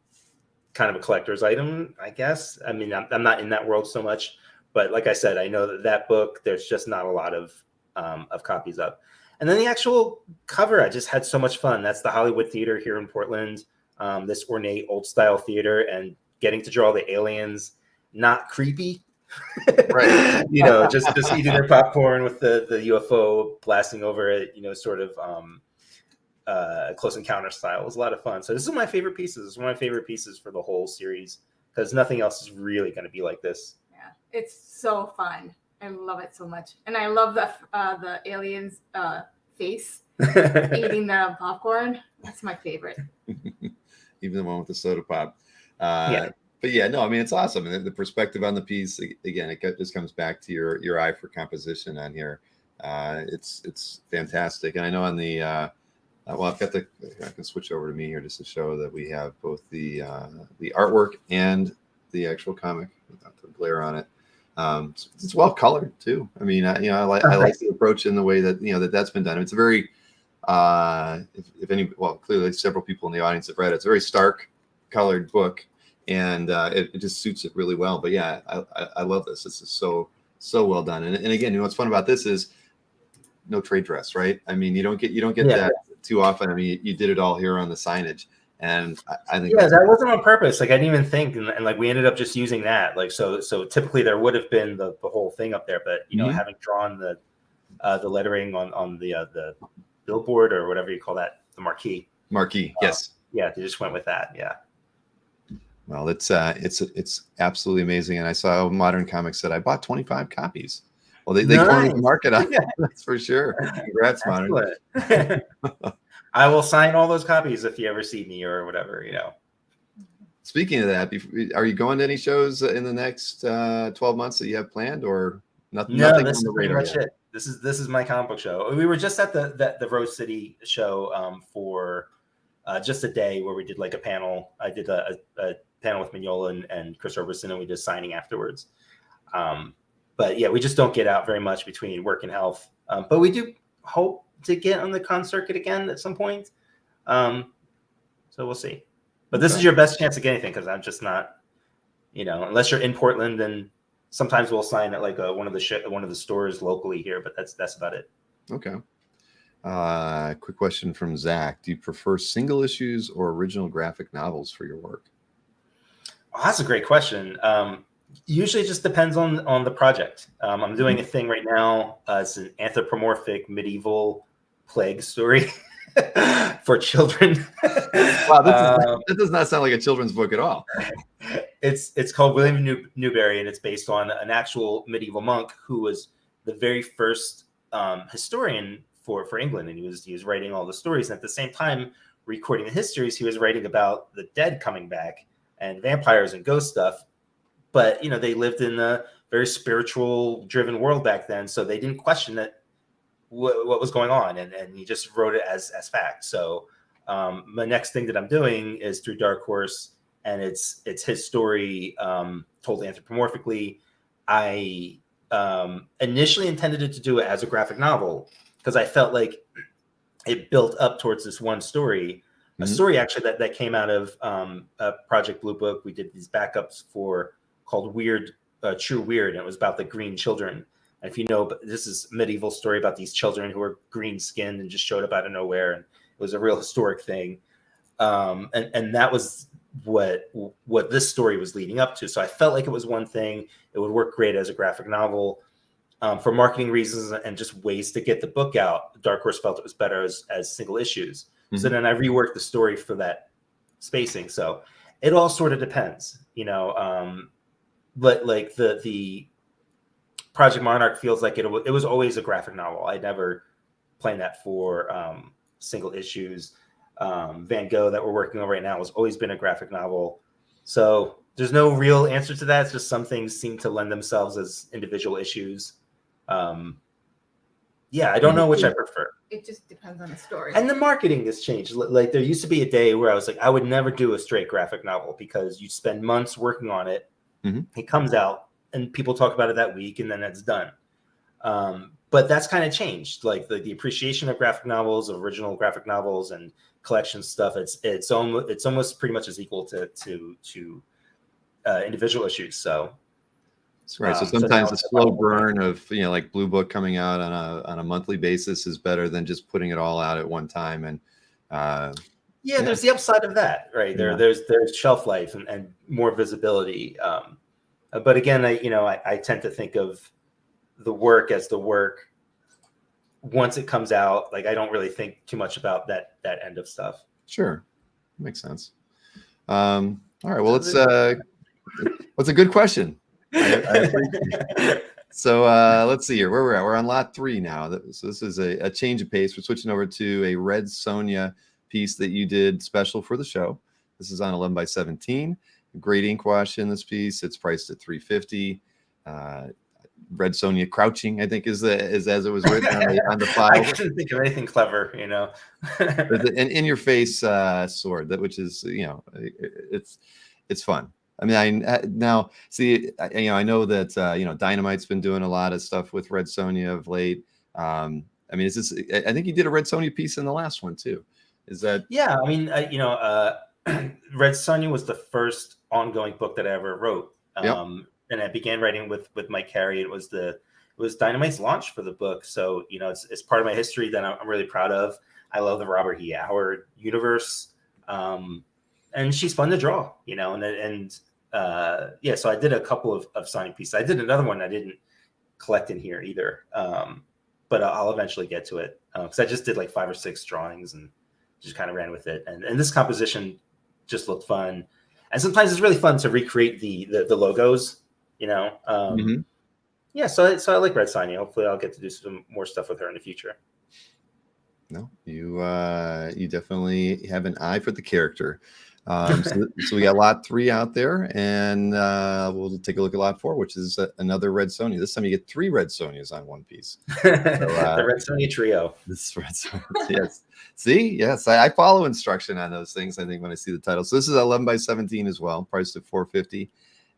of a collector's item, I guess. I mean, I'm not in that world so much, but like I said, I know that book there's just not a lot of copies of. And then the actual cover, I just had so much fun. That's the Hollywood Theater here in Portland, this ornate old style theater, and getting to draw the aliens, not creepy. Right. Just eating their popcorn with the UFO blasting over it, sort of Close Encounter style. It was a lot of fun. So this is my favorite pieces. It's one of my favorite pieces for the whole series because nothing else is really going to be like this. Yeah, it's so fun. I love it so much, and I love the aliens face eating the popcorn. That's my favorite. Even the one with the soda pop. Yeah. But yeah, no, I mean, it's awesome. And the perspective on the piece, again, it just comes back to your eye for composition on here. It's fantastic. And I know on the, well, I can switch over to me here just to show that we have both the artwork and the actual comic without the glare on it. It's well colored too. I mean, I like the approach in the way that, that's been done. It's a very, clearly several people in the audience have read it. It's a very stark colored book. And it just suits it really well. But yeah, I love this. This is so well done. And again, what's fun about this is no trade dress, right? I mean, you don't get that too often. I mean, you did it all here on the signage, and I think that wasn't on purpose. Like I didn't even think, and like we ended up just using that. Like so typically there would have been the whole thing up there, but having drawn the lettering on the billboard or whatever you call that, the marquee. Yes. Yeah, they just went with that. Yeah. Well, it's absolutely amazing. And I saw Modern Comics said I bought 25 copies. Well, they cornered the market on that's for sure. Congrats, Modern. I will sign all those copies if you ever see me or whatever, Speaking of that, are you going to any shows in the next 12 months that you have planned, or nothing? No, nothing this on the is pretty radar much yet? it. This is my comic book show. We were just at the Rose City show for just a day where we did like a panel. I did a panel with Mignola and Chris Roberson, and we did signing afterwards. But yeah, we just don't get out very much between work and health. But we do hope to get on the con circuit again at some point. So we'll see. But this is your best chance to get anything because I'm just not, unless you're in Portland, then sometimes we'll sign at like one of the stores locally here. But that's about it. Okay. Quick question from Zach. Do you prefer single issues or original graphic novels for your work? Oh, that's a great question. Usually it just depends on the project. I'm doing a thing right now. It's an anthropomorphic medieval plague story for children. Wow, that does not sound like a children's book at all. It's called William Newberry, and it's based on an actual medieval monk who was the very first historian for England, and he was writing all the stories. And at the same time, recording the histories, he was writing about the dead coming back and vampires and ghost stuff. But, they lived in a very spiritual driven world back then. So they didn't question that what was going on. And he just wrote it as fact. So my next thing that I'm doing is through Dark Horse, and it's his story told anthropomorphically. I initially intended it to do it as a graphic novel because I felt like it built up towards this one story. A story actually that came out of Project Blue Book. We did these backups called Weird, True Weird, and it was about the green children. And if you know, this is a medieval story about these children who were green skinned and just showed up out of nowhere, and it was a real historic thing. And that was what this story was leading up to. So I felt like it was one thing. It would work great as a graphic novel. For marketing reasons and just ways to get the book out, Dark Horse felt it was better as single issues. So then I reworked the story for that spacing. So it all sort of depends, but like the Project Monarch feels like it was always a graphic novel. I never planned that for single issues. Van Gogh that we're working on right now has always been a graphic novel. So there's no real answer to that. It's just some things seem to lend themselves as individual issues. I don't know which I prefer. it just depends on the story. And the marketing has changed. Like there used to be a day where I was like, I would never do a straight graphic novel because you spend months working on it. It comes out and people talk about it that week and then it's done. But that's kind of changed. Like the appreciation of graphic novels, of original graphic novels and collection stuff. It's almost pretty much as equal to individual issues. So. Right. So sometimes the slow burn of, like Blue Book coming out on a monthly basis is better than just putting it all out at one time. And there's the upside of that, right? There's shelf life and more visibility. But again, I tend to think of the work as the work once it comes out. Like I don't really think too much about that end of stuff. Sure. Makes sense. All right. Well, it's a good question. So let's see here where we're at. We're on lot 3 now. So this is a change of pace. We're switching over to a Red Sonja piece that you did special for the show. This is on 11 by 17. Great ink wash in this piece. It's priced at $350. Red Sonja crouching, I think, is as it was written on the file. I couldn't think of anything clever, An in your face sword, which is it's fun. I mean, I know that Dynamite's been doing a lot of stuff with Red Sonja of late. I mean, is this? I think you did a Red Sonja piece in the last one too. Is that? Yeah, I mean, Red Sonja was the first ongoing book that I ever wrote, and I began writing with Mike Carey. It was Dynamite's launch for the book, so it's part of my history that I'm really proud of. I love the Robert E. Howard universe, and she's fun to draw, so I did a couple of signing pieces. I did another one I didn't collect in here either, but I'll eventually get to it because I just did like 5 or 6 drawings and just kind of ran with it. And this composition just looked fun, and sometimes it's really fun to recreate the logos. So I like Red Sonja. Hopefully, I'll get to do some more stuff with her in the future. No, you definitely have an eye for the character. So we got lot 3 out there, and we'll take a look at lot 4, which is another Red Sonja. This time you get 3 Red Sonjas on one piece. The Red Sonja trio. This is Red Sonja. Yes. See, yes, I follow instruction on those things. I think when I see the title. So this is 11 by 17 as well, priced at $450.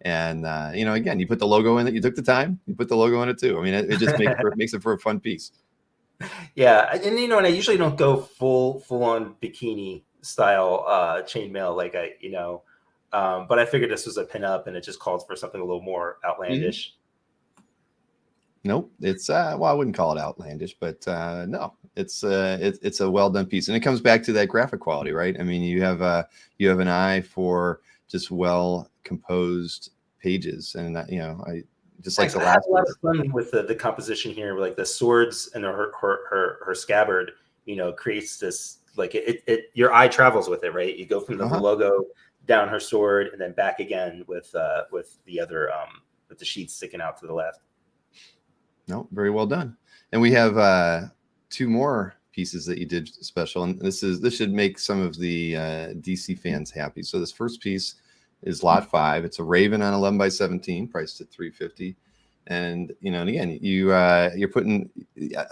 And again, you put the logo in it. You took the time. You put the logo in it too. I mean, it just makes it for a fun piece. Yeah, and and I usually don't go full on bikini style chainmail but I figured this was a pinup and it just called for something a little more outlandish. Nope, it's I wouldn't call it outlandish, but no, it's a well done piece, and it comes back to that graphic quality, right? I mean, you have an eye for just well composed pages, and I just like the last. I had a lot of fun with the composition here, like the swords and her scabbard. Creates this like it your eye travels with it, right? You go from the logo down her sword and then back again with the other with the sheets sticking out to the left. No, very well done. And we have 2 more pieces that you did special, and this should make some of the DC fans happy. So this first piece is lot 5. It's a Raven on 11 by 17, priced at $350. And and again, you're putting.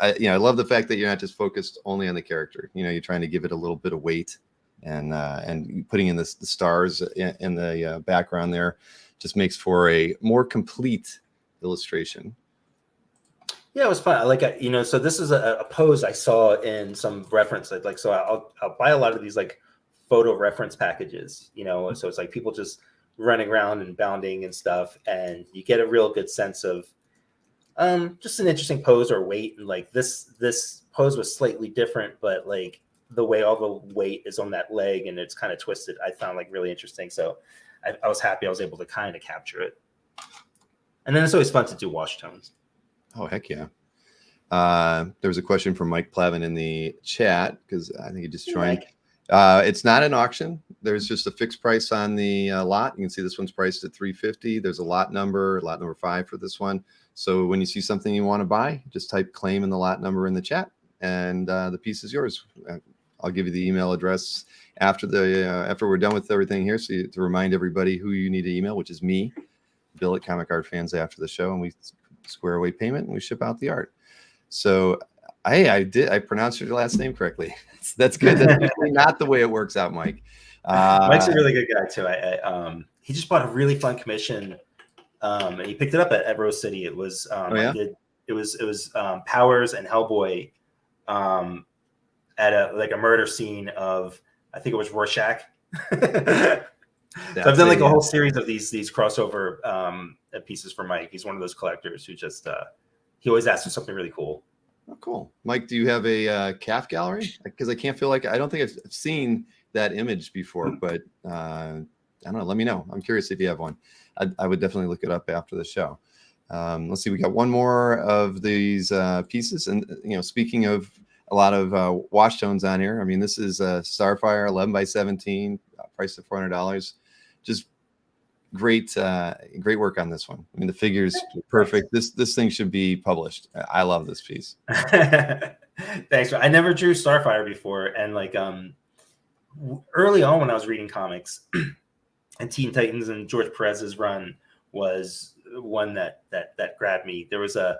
I love the fact that you're not just focused only on the character. You're trying to give it a little bit of weight, and putting in the stars in the background there just makes for a more complete illustration. Yeah, it was fun. So this is a pose I saw in some reference. So I'll buy a lot of these like photo reference packages. So it's like people just running around and bounding and stuff, and you get a real good sense of just an interesting pose or weight. And like this pose was slightly different, but like the way all the weight is on that leg and it's kind of twisted, I found like really interesting. So I was happy I was able to kind of capture it. And then it's always fun to do wash tones. Oh, heck yeah. There was a question from Mike Plavin in the chat, because I think he just joined. It's not an auction. There's just a fixed price on the lot. You can see this one's priced at $350. There's a lot number 5 for this one. So when you see something you want to buy, just type claim in the lot number in the chat, and the piece is yours. I'll give you the email address after we're done with everything here, so to remind everybody who you need to email, which is me, Bill at Comic Art Fans, after the show, and we square away payment and we ship out the art. So I did. I pronounced your last name correctly. That's good. That's usually not the way it works out, Mike. Mike's a really good guy too. He just bought a really fun commission, and he picked it up at Rose City. It was it was Powers and Hellboy at a murder scene of, I think it was Rorschach. So I've done like a whole series of these crossover pieces for Mike. He's one of those collectors who just he always asks for something really cool. Oh, cool. Mike, do you have a calf gallery? Because I can't feel like, I don't think I've seen that image before, but I don't know. Let me know. I'm curious if you have one. I would definitely look it up after the show. Let's see. We got one more of these pieces. And, speaking of a lot of wash tones on here, I mean, this is Starfire 11x17, priced at $400. Just great work on this one. I mean, the figure's perfect. This thing should be published. I love this piece. Thanks. I never drew Starfire before, and like early on when I was reading comics, and Teen Titans and George Perez's run was one that grabbed me. There's a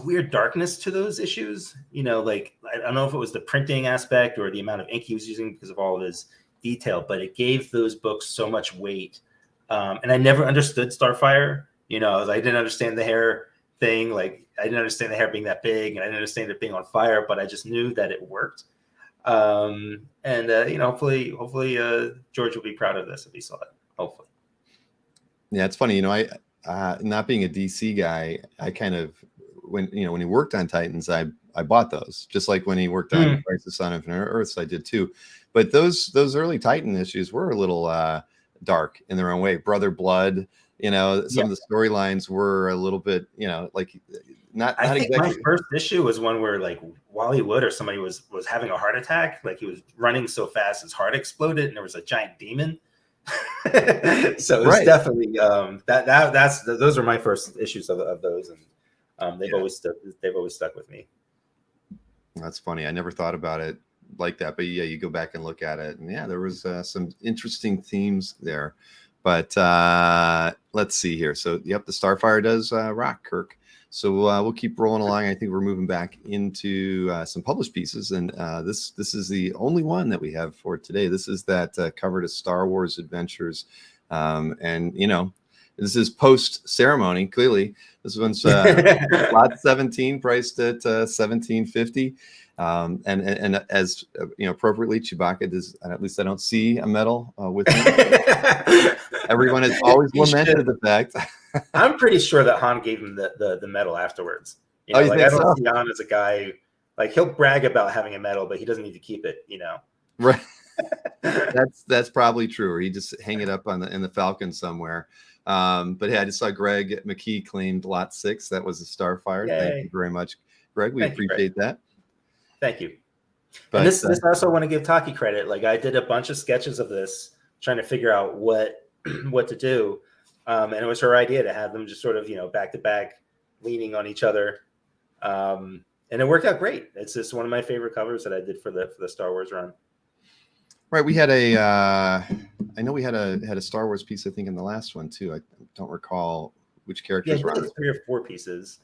weird darkness to those issues. Like, I don't know if it was the printing aspect or the amount of ink he was using because of all of his detail, but it gave those books so much weight. And I never understood Starfire. I didn't understand the hair thing. Like, I didn't understand the hair being that big, and I didn't understand it being on fire, but I just knew that it worked. Hopefully George will be proud of this if he saw it. Hopefully. Yeah, it's funny. I not being a DC guy, I kind of, when he worked on Titans, I bought those, just like when he worked on Crisis on Infinite Earths, I did too. But those early Titan issues were a little dark in their own way. Brother Blood, some of the storylines were a little bit, like not think exactly. My first issue was one where like Wally Wood or somebody was having a heart attack. Like, he was running so fast his heart exploded, and there was a giant demon. So it was definitely those are my first issues of those, and they've always stuck with me. That's funny. I never thought about it like that, but yeah, you go back and look at it, and there was some interesting themes there. But let's see here. So the Starfire does rock, Kirk. So we'll keep rolling along. I think we're moving back into some published pieces, and this is the only one that we have for today. This is that cover to Star Wars Adventures, and this is post ceremony. Clearly, this one's lot 17, priced at $17.50. And as appropriately, Chewbacca does. At least I don't see a medal with him. Everyone has always lamented the fact. I'm pretty sure that Han gave him the medal afterwards. I don't see Han as a guy, like, he'll brag about having a medal, but he doesn't need to keep it. Right. That's probably true, or he just hang it up in the Falcon somewhere. But I just saw Greg McKee claimed lot 6. That was a Starfire. Yay. Thank you very much, Greg. We appreciate that. Thank you. But and this I also want to give Taki credit. Like, I did a bunch of sketches of this, trying to figure out what to do. And it was her idea to have them just sort of, back to back, leaning on each other. And it worked out great. It's just one of my favorite covers that I did for the Star Wars run. Right. We had I know we had a Star Wars piece, I think, in the last one too. I don't recall which characters were on it. 3 or 4 pieces.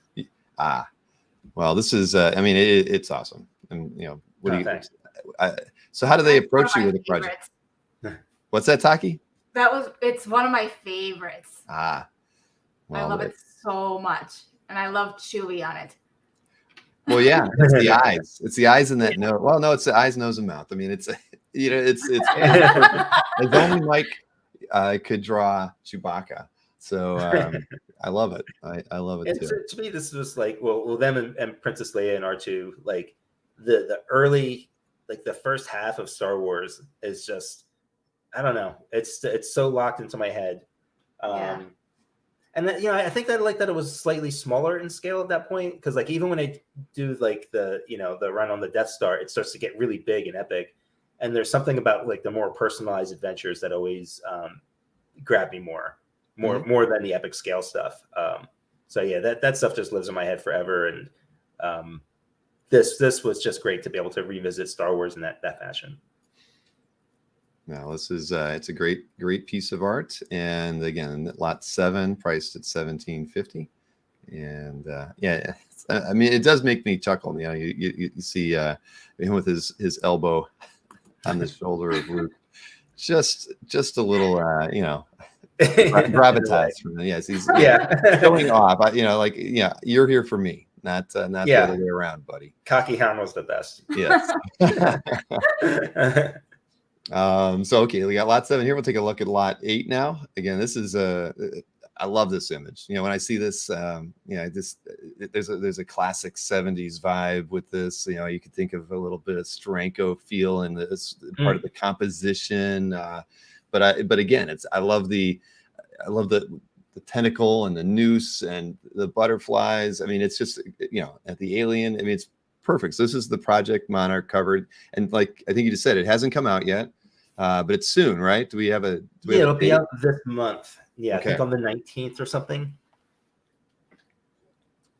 Well, this is, it's awesome. And, what do you, thanks. So how do they approach you with a project? What's that, Taki? It's one of my favorites. Well, I love it so much. And I love Chewie on it. Well, yeah, it's the eyes. It's the eyes in that nose. Well, no, it's the eyes, nose, and mouth. I mean, it's as only Mike could draw Chewbacca. So I love it. I love it too. To me, this was like, well, them and Princess Leia and R2, like the early, like the first half of Star Wars is just, I don't know. It's so locked into my head. And then, I think that I like that it was slightly smaller in scale at that point, because like even when I do like the run on the Death Star, it starts to get really big and epic. And there's something about like the more personalized adventures that always grab me more than the epic scale stuff. So yeah, that stuff just lives in my head forever. And this was just great to be able to revisit Star Wars in that fashion. Now this is it's a great piece of art, and again, lot 7, priced at $17.50, and I mean, it does make me chuckle. You know, you see him with his elbow on the shoulder of Luke. Just a little, you know, gravitas from him. Yes, he's showing off. You know, like, yeah, you're here for me, not the other way around, buddy. Cocky Hound was the best. Yes. So okay, we got lot 7 here. We'll take a look at lot 8 now. Again, this is I love this image. You know, when I see this, there's a classic 70s vibe with this. You know, you could think of a little bit of Steranko feel in this part of the composition. But again, I love the tentacle and the noose and the butterflies. I mean, it's just, you know, at the alien. I mean, it's perfect. So this is the Project Monarch covered, and like I think you just said, it hasn't come out yet, but it's soon, right? Do we have a? It'll be out this month. Yeah, okay. I think on the 19th or something.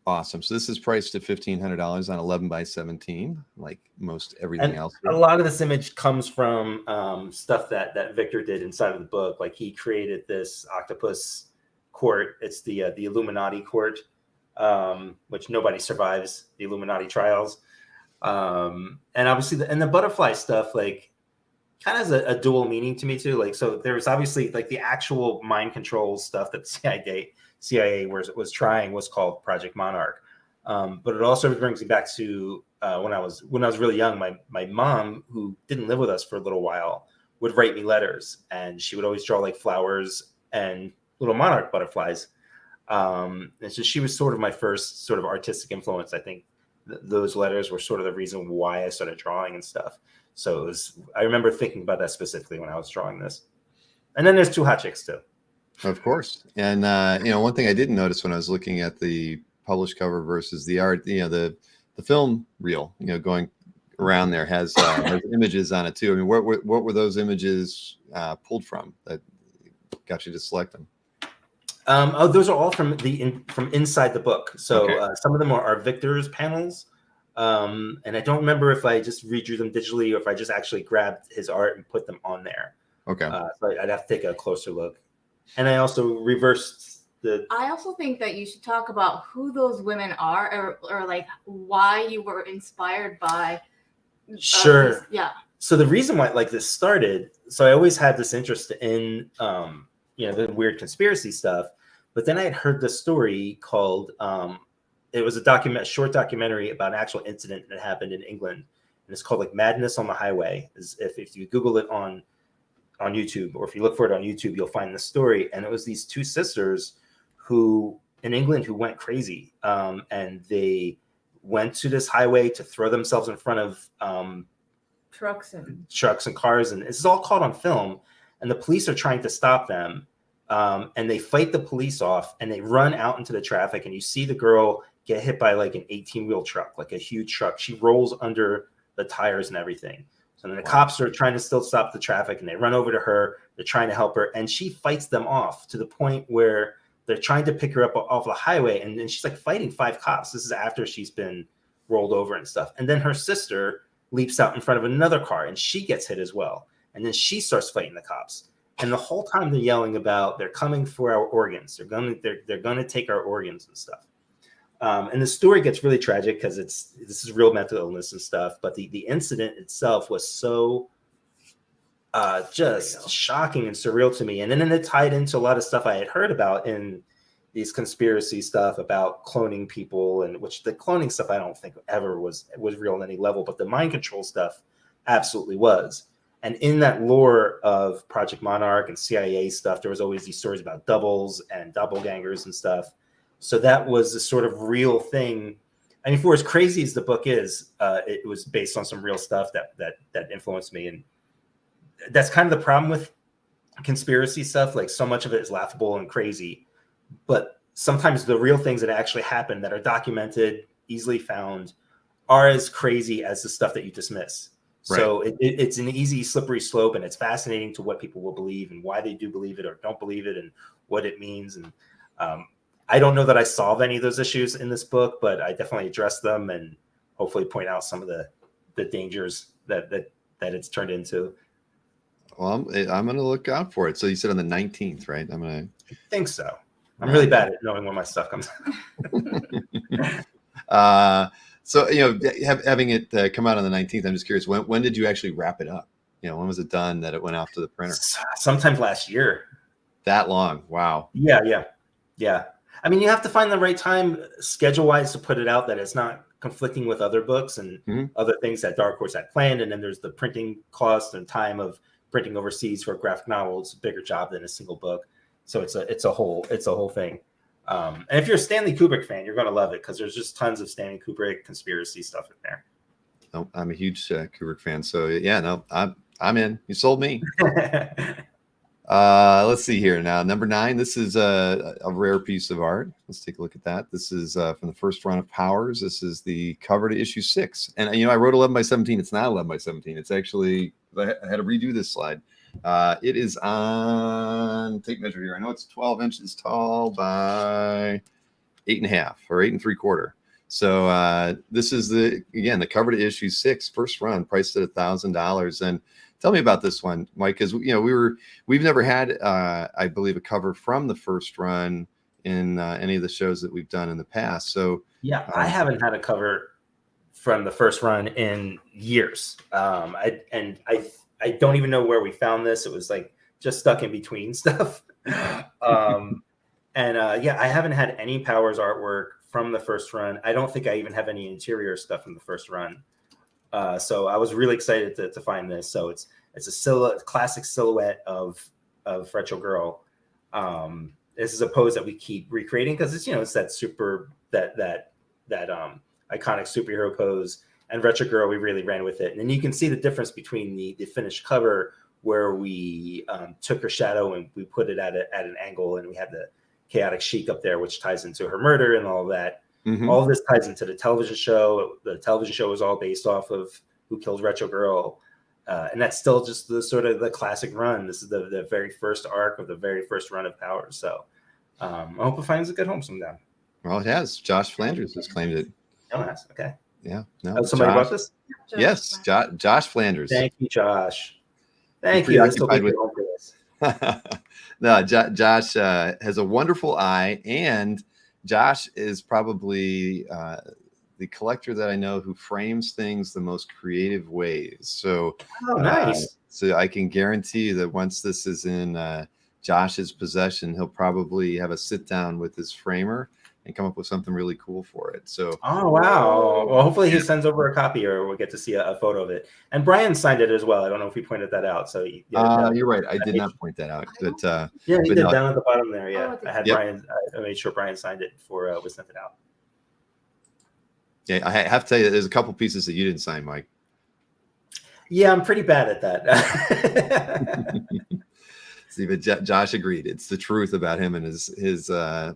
Awesome. So this is priced at $1,500 on 11 by 17, like most everything else. A lot of this image comes from stuff that Victor did inside of the book. Like he created this octopus court. It's the Illuminati court, which nobody survives the Illuminati trials. And obviously the butterfly stuff, like, kind of has a dual meaning to me too. Like, so there's obviously like the actual mind control stuff that CIA was trying was called Project Monarch. But it also brings me back to when I was really young, my mom, who didn't live with us for a little while, would write me letters, and she would always draw like flowers and little monarch butterflies. And so she was sort of my first sort of artistic influence. I think those letters were sort of the reason why I started drawing and stuff. So I remember thinking about that specifically when I was drawing this. And then there's 2 hot chicks too. Of course. And, you know, one thing I didn't notice when I was looking at the published cover versus the art, you know, the film reel, you know, going around there has images on it too. I mean, what were those images pulled from that got you to select them? Those are all from inside the book. So okay. Some of them are Victor's panels. And I don't remember if I just redrew them digitally or if I just actually grabbed his art and put them on there. Okay. So I'd have to take a closer look. And I also reversed the. I also think that you should talk about who those women are, or like why you were inspired by. Sure. Yeah. So the reason why like this started, so I always had this interest in, you know, the weird conspiracy stuff, but then I had heard this story called. It was a short documentary about an actual incident that happened in England, and it's called like Madness on the Highway. If you Google it on YouTube, or if you look for it on YouTube, you'll find the story. And it was these 2 sisters who in England who went crazy, and they went to this highway to throw themselves in front of trucks and cars, and this is all caught on film. And the police are trying to stop them, and they fight the police off, and they run out into the traffic, and you see the girl get hit by like an 18-wheel truck, like a huge truck. She rolls under the tires and everything. So then the cops are trying to still stop the traffic, and they run over to her. They're trying to help her, and she fights them off to the point where they're trying to pick her up off the highway, and then she's like fighting 5 cops. This is after she's been rolled over and stuff. And then her sister leaps out in front of another car, and she gets hit as well. And then she starts fighting the cops. And the whole time they're yelling about they're coming for our organs. They're gonna take our organs and stuff. And the story gets really tragic because this is real mental illness and stuff. But the incident itself was so just shocking and surreal to me. And then it tied into a lot of stuff I had heard about in these conspiracy stuff about cloning people, and which the cloning stuff I don't think ever was real on any level, but the mind control stuff absolutely was. And in that lore of Project Monarch and CIA stuff, there was always these stories about doubles and doppelgangers and stuff. So that was a sort of real thing. I mean, for as crazy as the book is, it was based on some real stuff that influenced me. And that's kind of the problem with conspiracy stuff. Like, so much of it is laughable and crazy, but sometimes the real things that actually happen that are documented, easily found, are as crazy as the stuff that you dismiss. Right. So it's an easy slippery slope, and it's fascinating to what people will believe and why they do believe it or don't believe it and what it means. And I don't know that I solve any of those issues in this book, but I definitely address them and hopefully point out some of the dangers that it's turned into. Well, I'm going to look out for it. So you said on the 19th, right? I think so. I'm really bad at knowing when my stuff comes out. So having it come out on the 19th, I'm just curious, when did you actually wrap it up? When was it done that it went off to the printer? Sometime last year. That long? Wow. Yeah. I mean, you have to find the right time schedule-wise to put it out that it's not conflicting with other books and other things that Dark Horse had planned. And then there's the printing cost and time of printing overseas for a graphic novel. It's a bigger job than a single book. So it's a whole thing. And if you're a Stanley Kubrick fan, you're going to love it because there's just tons of Stanley Kubrick conspiracy stuff in there. Oh, I'm a huge Kubrick fan. So yeah, no, I'm in. You sold me. Let's see here now. Number 9. This is a rare piece of art. Let's take a look at that. This is from the first run of Powers. This is the cover to issue 6. And I wrote 11 by 17. It's not 11 by 17. It's actually, I had to redo this slide. It is on tape measure here. I know it's 12 inches tall by 8.5 or 8 3/4. So this is the cover to issue 6, first run, priced at $1,000. And tell me about this one, Mike, because we've never had I believe a cover from the first run in any of the shows that we've done in the past. So yeah, I haven't had a cover from the first run in years. I don't even know where we found this. It was like just stuck in between stuff. I haven't had any Powers artwork from the first run. I don't think I even have any interior stuff from the first run. So I was really excited to find this. So it's a classic silhouette of Retro Girl. This is a pose that we keep recreating because it's it's that iconic superhero pose. And Retro Girl, we really ran with it. And then you can see the difference between the finished cover where we took her shadow and we put it at an angle, and we had the chaotic chic up there, which ties into her murder and all of that. All of this ties into the television show. The television show is all based off of Who Killed Retro Girl. And that's still just the sort of the classic run. This is the very first arc of the very first run of Powers. So I hope it finds a good home sometime. Well, it has. Josh Flanders has claimed it. Oh, it has. Okay. Yeah. No. Somebody bought this? Yes. Josh Flanders. Thank you, Josh. Thank you. This will be good home for this. No, Josh has a wonderful eye, and Josh is probably the collector that I know who frames things the most creative ways. So, nice. So I can guarantee you that once this is in Josh's possession, he'll probably have a sit down with his framer and come up with something really cool for it. So, oh wow! Well, hopefully he sends over a copy, or we'll get to see a photo of it. And Brian signed it as well. I don't know if he pointed that out. So you're right. I did not point that out. But yeah, he did down at the bottom there. Yeah, I had Brian. I made sure Brian signed it before we sent it out. Yeah, I have to tell you, there's a couple pieces that you didn't sign, Mike. Yeah, I'm pretty bad at that. See, but Josh agreed. It's the truth about him and his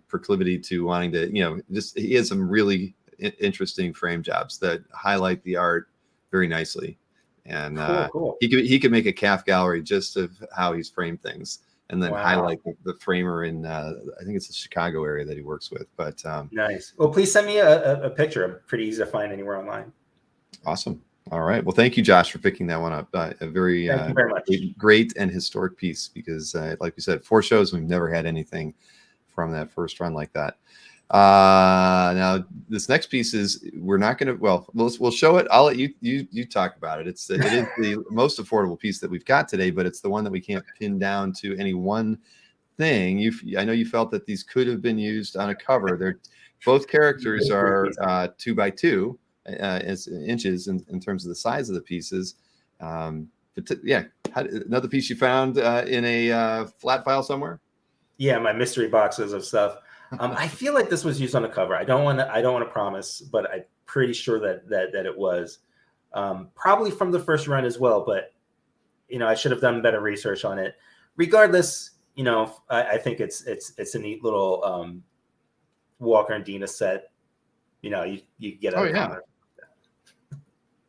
proclivity to wanting to, he has some really interesting frame jobs that highlight the art very nicely. And cool. he could make a calf gallery just of how he's framed things, and then highlight the framer in I think it's the Chicago area that he works with. But nice. Well, please send me a picture. I'm pretty easy to find anywhere online. Awesome. All right. Well, thank you, Josh, for picking that one up. A very, very much. Great and historic piece because, like we said, 4 shows, we've never had anything from that first run like that. Now, this next piece is we're not going to. Well, we'll show it. I'll let you talk about it. It is the most affordable piece that we've got today, but it's the one that we can't pin down to any one thing. I know you felt that these could have been used on a cover. They're both characters are 2 by 2. As inches in terms of the size of the pieces. Another piece you found in a flat file somewhere. Yeah, my mystery boxes of stuff. I feel like this was used on the cover. I don't want to promise, but I'm pretty sure that it was probably from the first run as well. But I should have done better research on it. Regardless, I think it's a neat little Walker and Dina set. You get out of comic.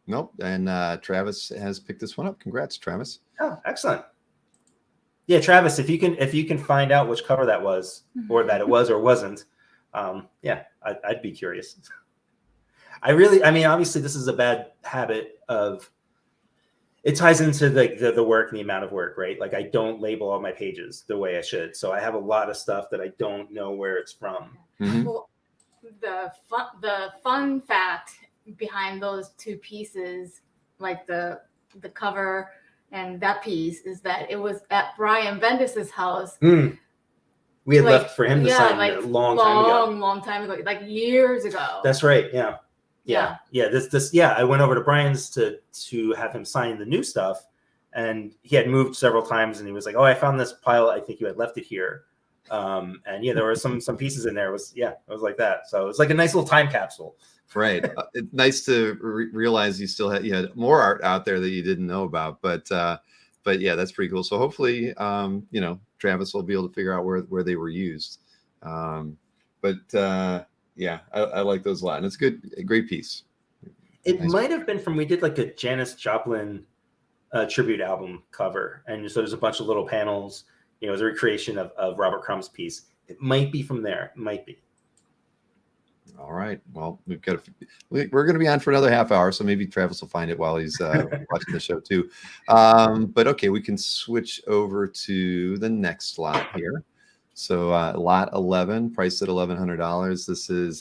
Nope. And Travis has picked this one up. Congrats, Travis. Oh, excellent. Yeah, Travis, if you can find out which cover that was, or that it was or wasn't, I'd be curious. Obviously this is a bad habit of, it ties into the work and the amount of work, right? Like I don't label all my pages the way I should. So I have a lot of stuff that I don't know where it's from. Mm-hmm. Well, the fun fact behind those two pieces, like the cover and that piece, is that it was at Brian Bendis's house. We had like, left for him to sign like a long time ago, like years ago. That's right. Yeah. I went over to Brian's to have him sign the new stuff, and he had moved several times, and he was like, "Oh, I found this pile. I think you had left it here." And yeah, there were some pieces in there. It was like that. So it's like a nice little time capsule. Right. It's nice to realize you had more art out there that you didn't know about, but yeah, that's pretty cool. So hopefully, Travis will be able to figure out where they were used. Yeah, I like those a lot, and it's a great piece. It might have been from, we did like a Janis Joplin tribute album cover, and so there's a bunch of little panels. It was a recreation of Robert Crumb's piece. It might be from there. It might be. All right. Well, we're going to be on for another half hour, so maybe Travis will find it while he's watching the show too. But okay, we can switch over to the next lot here. So lot 11, priced at $1,100. This is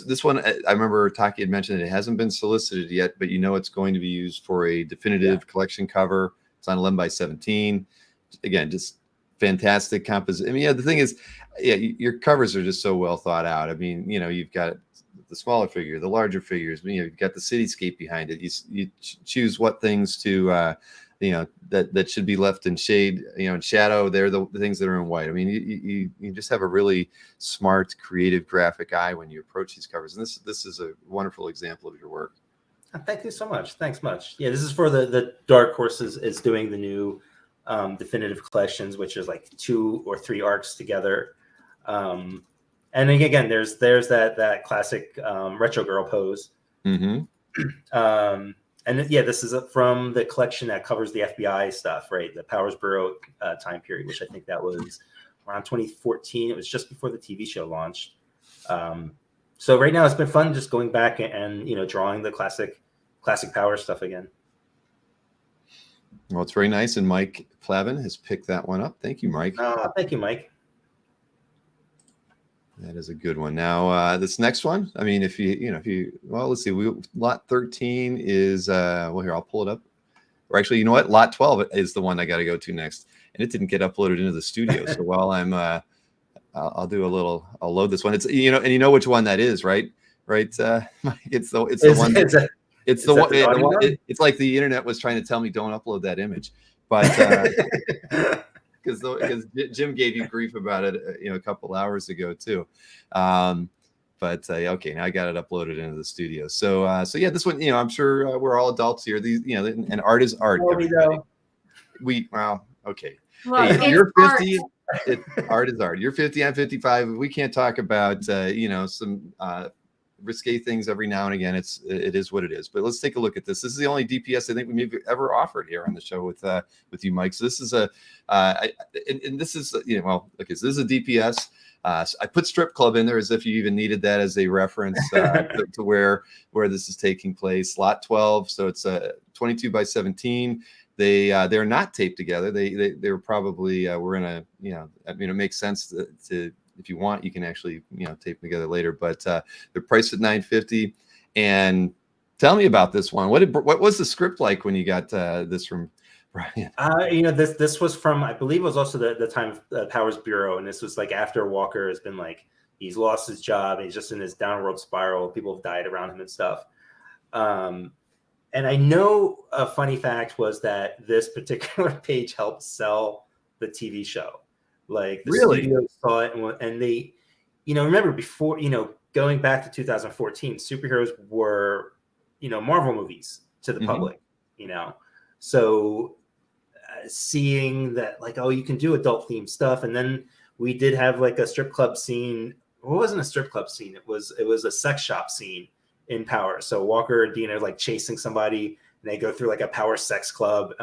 this one. I remember Taki had mentioned it hasn't been solicited yet, but it's going to be used for a definitive collection cover. It's on 11 by 17. Again, just fantastic composition. I mean, the thing is, your covers are just so well thought out. I mean, you've got the smaller figure, the larger figures. You've got the cityscape behind it. You choose what things to, that should be left in shade, in shadow. They're the things that are in white. I mean, you just have a really smart, creative, graphic eye when you approach these covers. And this is a wonderful example of your work. Thank you so much. Thanks much. Yeah, this is for the Dark Horse is doing the new definitive collections, which is like 2 or 3 arcs together. And again, there's that classic retro girl pose. Mm-hmm. This is from the collection that covers the FBI stuff, right? The Powers Bureau time period, which I think that was around 2014. It was just before the TV show launched. So right now it's been fun just going back and drawing the classic Power stuff again. Well, it's very nice, and Mike Plavin has picked that one up. Thank you, Mike. Thank you, Mike. That is a good one. Now, this next one, I mean, let's see. Lot 13 is, here, I'll pull it up. Or actually, you know what? Lot 12 is the one I got to go to next. And it didn't get uploaded into the studio. So while I'm, I'll load this one. It's, and you know which one that is, right? Right? It's the one. It's like the internet was trying to tell me don't upload that image, but because Jim gave you grief about it, a couple hours ago too. Okay, now I got it uploaded into the studio. So yeah, this one, I'm sure we're all adults here. These, and art is art. Okay. Well, hey, you're 50. Art is art. You're 50. I'm 55. We can't talk about some risque things every now and again. It is what it is. But let's take a look at this. This is the only DPS I think we've ever offered here on the show with you, Mike. So this is this is so this is a DPS. So I put Strip Club in there as if you even needed that as a reference to where this is taking place. Lot 12. So it's 22 by 17. They're not taped together. They're probably we're in a it makes sense to if you want, you can actually tape them together later. But they're priced at $950. And tell me about this one. What was the script like when you got this from Brian? This was from, I believe it was also the time of Powers Bureau, and this was like after Walker has been like he's lost his job and he's just in this downward spiral. People have died around him and stuff. And I know a funny fact was that this particular page helped sell the TV show. Like the studio saw it, and they, remember before, going back to 2014, superheroes were, Marvel movies to the public, So seeing that, like, oh, you can do adult themed stuff, and then we did have like a strip club scene. Well, it wasn't a strip club scene. It was a sex shop scene in Power. So Walker and Dina are like chasing somebody, and they go through like a Power sex club.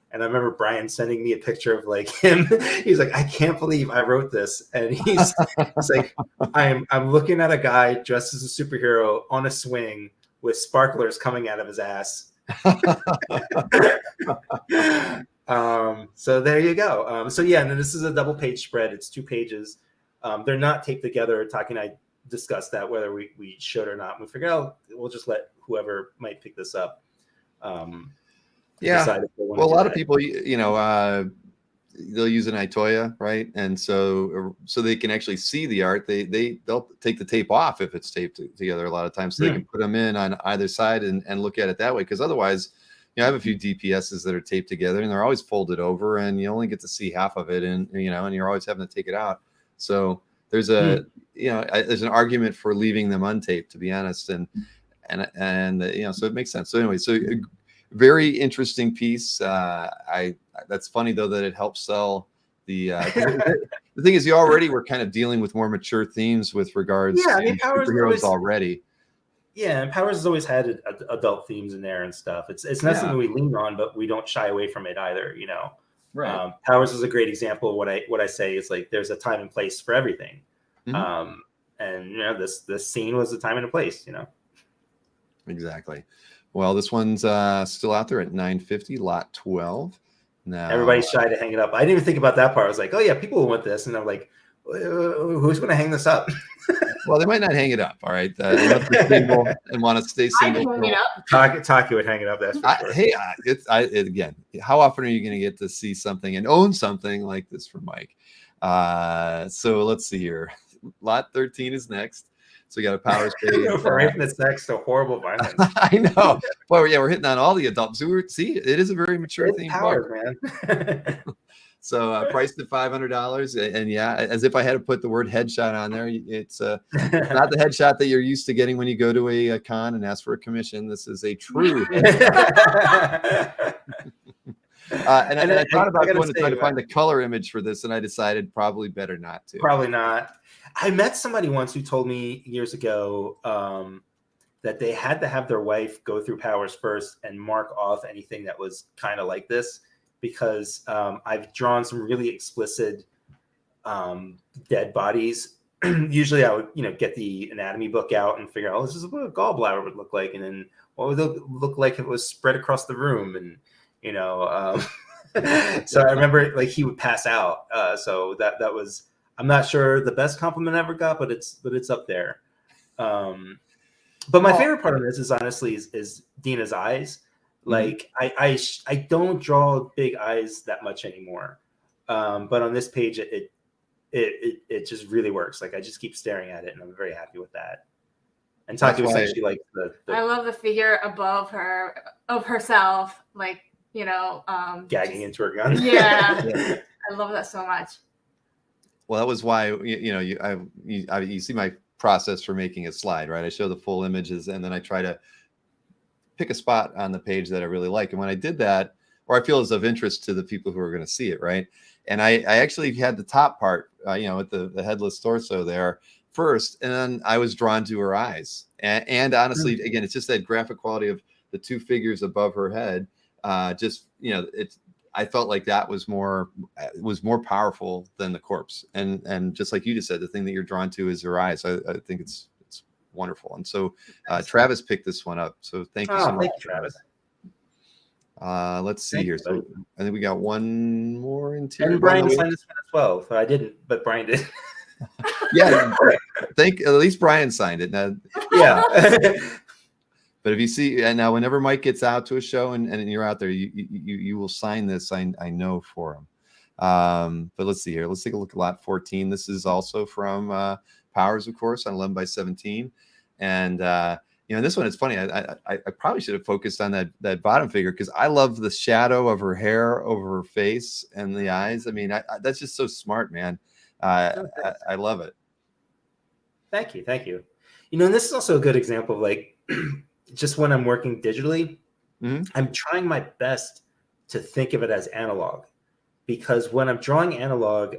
And I remember Brian sending me a picture of like him. He's like, I can't believe I wrote this. And he's like, I'm looking at a guy dressed as a superhero on a swing with sparklers coming out of his ass. So there you go. So yeah, and then this is a double page spread. It's 2 pages. They're not taped together. Taki and I discussed that whether we should or not. And we figured out we'll just let whoever might pick this up. Yeah. Well, a lot of people, they'll use an Itoya, right? And so they can actually see the art. They'll take the tape off if it's taped together a lot of times, so they can put them in on either side and look at it that way. Because otherwise, I have a few DPSs that are taped together and they're always folded over, and you only get to see half of it, and you're always having to take it out. So there's there's an argument for leaving them untaped, to be honest, and so it makes sense. So anyway, very interesting piece. That's funny though that it helps sell the. The thing is, you already were kind of dealing with more mature themes with regards to superheroes already. Yeah, and Powers has always had adult themes in there and stuff. It's not something we lean on, but we don't shy away from it either. Right. Powers is a great example of what I say is like there's a time and place for everything. And this scene was a time and a place. Exactly. Well, this one's still out there at $9.50, lot 12. Now everybody's shy to hang it up. I didn't even think about that part. I was like, oh yeah, people will want this, and I'm like, who's going to hang this up? Well, they might not hang it up. All right, unless they're single and want to stay single. I hang it up. Taki would hang it up. That's for sure. Again, how often are you going to get to see something and own something like this from Mike? So let's see here. Lot 13 is next. So we got a Powers page. Right from the sex to horrible violence. I know. Well, yeah, we're hitting on all the adults. See, it is a very mature theme. Powers, man. So priced at $500, and yeah, as if I had to put the word headshot on there. It's not the headshot that you're used to getting when you go to a con and ask for a commission. This is a true headshot. And I thought about going to try to find the color image for this, and I decided probably better not to. Probably not. I met somebody once who told me years ago that they had to have their wife go through Powers first and mark off anything that was kind of like this, because I've drawn some really explicit dead bodies. Usually I would, get the anatomy book out and figure out, this is what a gallbladder would look like. And then what would it look like if it was spread across the room? And, so I remember like he would pass out. So that was, I'm not sure the best compliment I ever got, but it's up there. But my favorite part of this is honestly is Dina's eyes. Like I don't draw big eyes that much anymore. But on this page, it just really works. Like I just keep staring at it, and I'm very happy with that. And Taki was actually like the I love the figure above her of herself, like gagging into her gun. Yeah. I love that so much. Well, that was why you see my process for making a slide, right? I show the full images, and then I try to pick a spot on the page that I really like. And when I did that, or I feel is of interest to the people who are going to see it, right? And I actually had the top part, with the headless torso there first, and then I was drawn to her eyes. And honestly, again, it's just that graphic quality of the two figures above her head. I felt like that was more powerful than the corpse. And just like you just said, the thing that you're drawn to is her eyes. I think it's wonderful. And so Travis picked this one up. So thank you so much, Travis. Let's see here. So I think we got one more interior. And Brian signed this one as well. So I didn't, but Brian did. Yeah, at least Brian signed it. Now, yeah. But if you see, and now whenever Mike gets out to a show and you're out there, you will sign this. I know for him. But let's see here. Let's take a look at lot 14. This is also from Powers, of course, on 11x17. And this one, it's funny. I probably should have focused on that bottom figure, because I love the shadow of her hair over her face and the eyes. I mean, that's just so smart, man. I love it. Thank you. And this is also a good example of like just when I'm working digitally, I'm trying my best to think of it as analog, because when I'm drawing analog,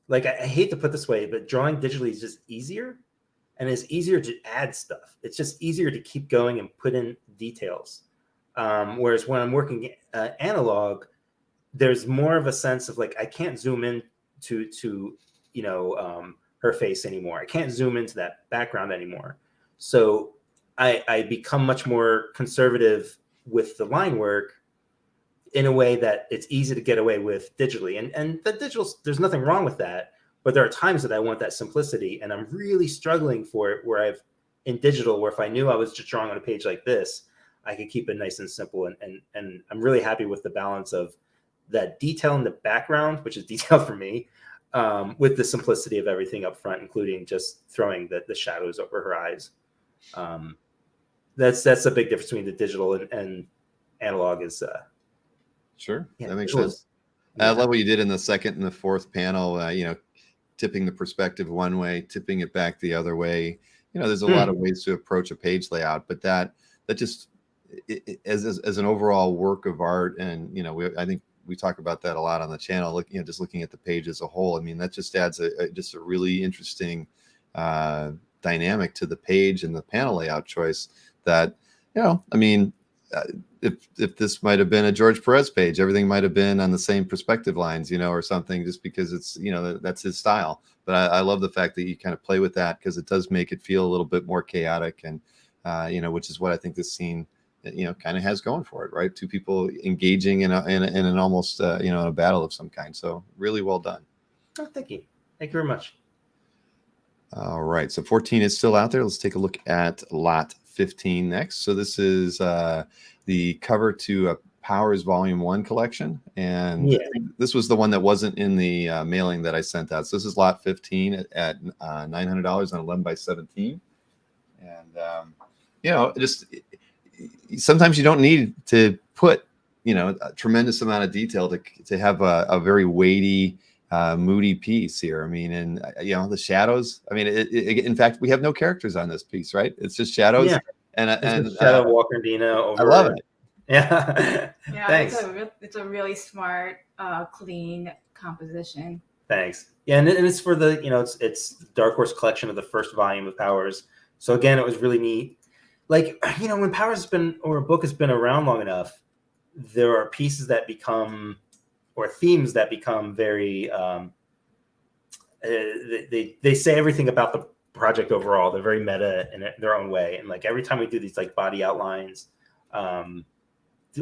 like I hate to put this way, but drawing digitally is just easier, and it's easier to add stuff. It's just easier to keep going and put in details. Whereas when I'm working analog, there's more of a sense of like, I can't zoom in to her face anymore. I can't zoom into that background anymore. So I become much more conservative with the line work in a way that it's easy to get away with digitally. And the digital, there's nothing wrong with that. But there are times that I want that simplicity, and I'm really struggling for it where in digital, where if I knew I was just drawing on a page like this, I could keep it nice and simple. And I'm really happy with the balance of that detail in the background, which is detailed for me, with the simplicity of everything up front, including just throwing the shadows over her eyes. That's a big difference between the digital and analog is. Sure, Yeah, that makes sense. I love what you did in the second and the fourth panel, you know, tipping the perspective one way, tipping it back the other way. You know, there's a lot of ways to approach a page layout, but that just as an overall work of art, and you know, I think we talk about that a lot on the channel. You know, just looking at the page as a whole. I mean, that just adds just a really interesting dynamic to the page and the panel layout choice. That, you know, I mean, if this might have been a George Perez page, everything might have been on the same perspective lines, you know, or something, just because it's, you know, that's his style. But I love the fact that you kind of play with that, because it does make it feel a little bit more chaotic, and you know, which is what I think this scene, you know, kind of has going for it, right? Two people engaging in an almost you know, a battle of some kind. So really well done. Oh, thank you very much. All right, so 14 is still out there. Let's take a look at lot 15 next. So this is the cover to Powers Volume 1 collection, and this was the one that wasn't in the mailing that I sent out. So this is lot 15 at $900 on 11 by 17. And you know, just sometimes you don't need to put, you know, a tremendous amount of detail to have a very weighty, moody piece here. I mean, and you know, the shadows. I mean, in fact, we have no characters on this piece, right? It's just shadows. Yeah. And Shadow Walker Dina over. I love it. Yeah. Yeah, Thanks. It's a really smart, clean composition. Thanks. Yeah, and it's for the, you know, it's the Dark Horse collection of the first volume of Powers. So again, it was really neat. Like, you know, when Powers has been, or a book has been around long enough, there are pieces that become, or themes that become very, they say everything about the project overall. They're very meta in their own way. And like every time we do these like body outlines,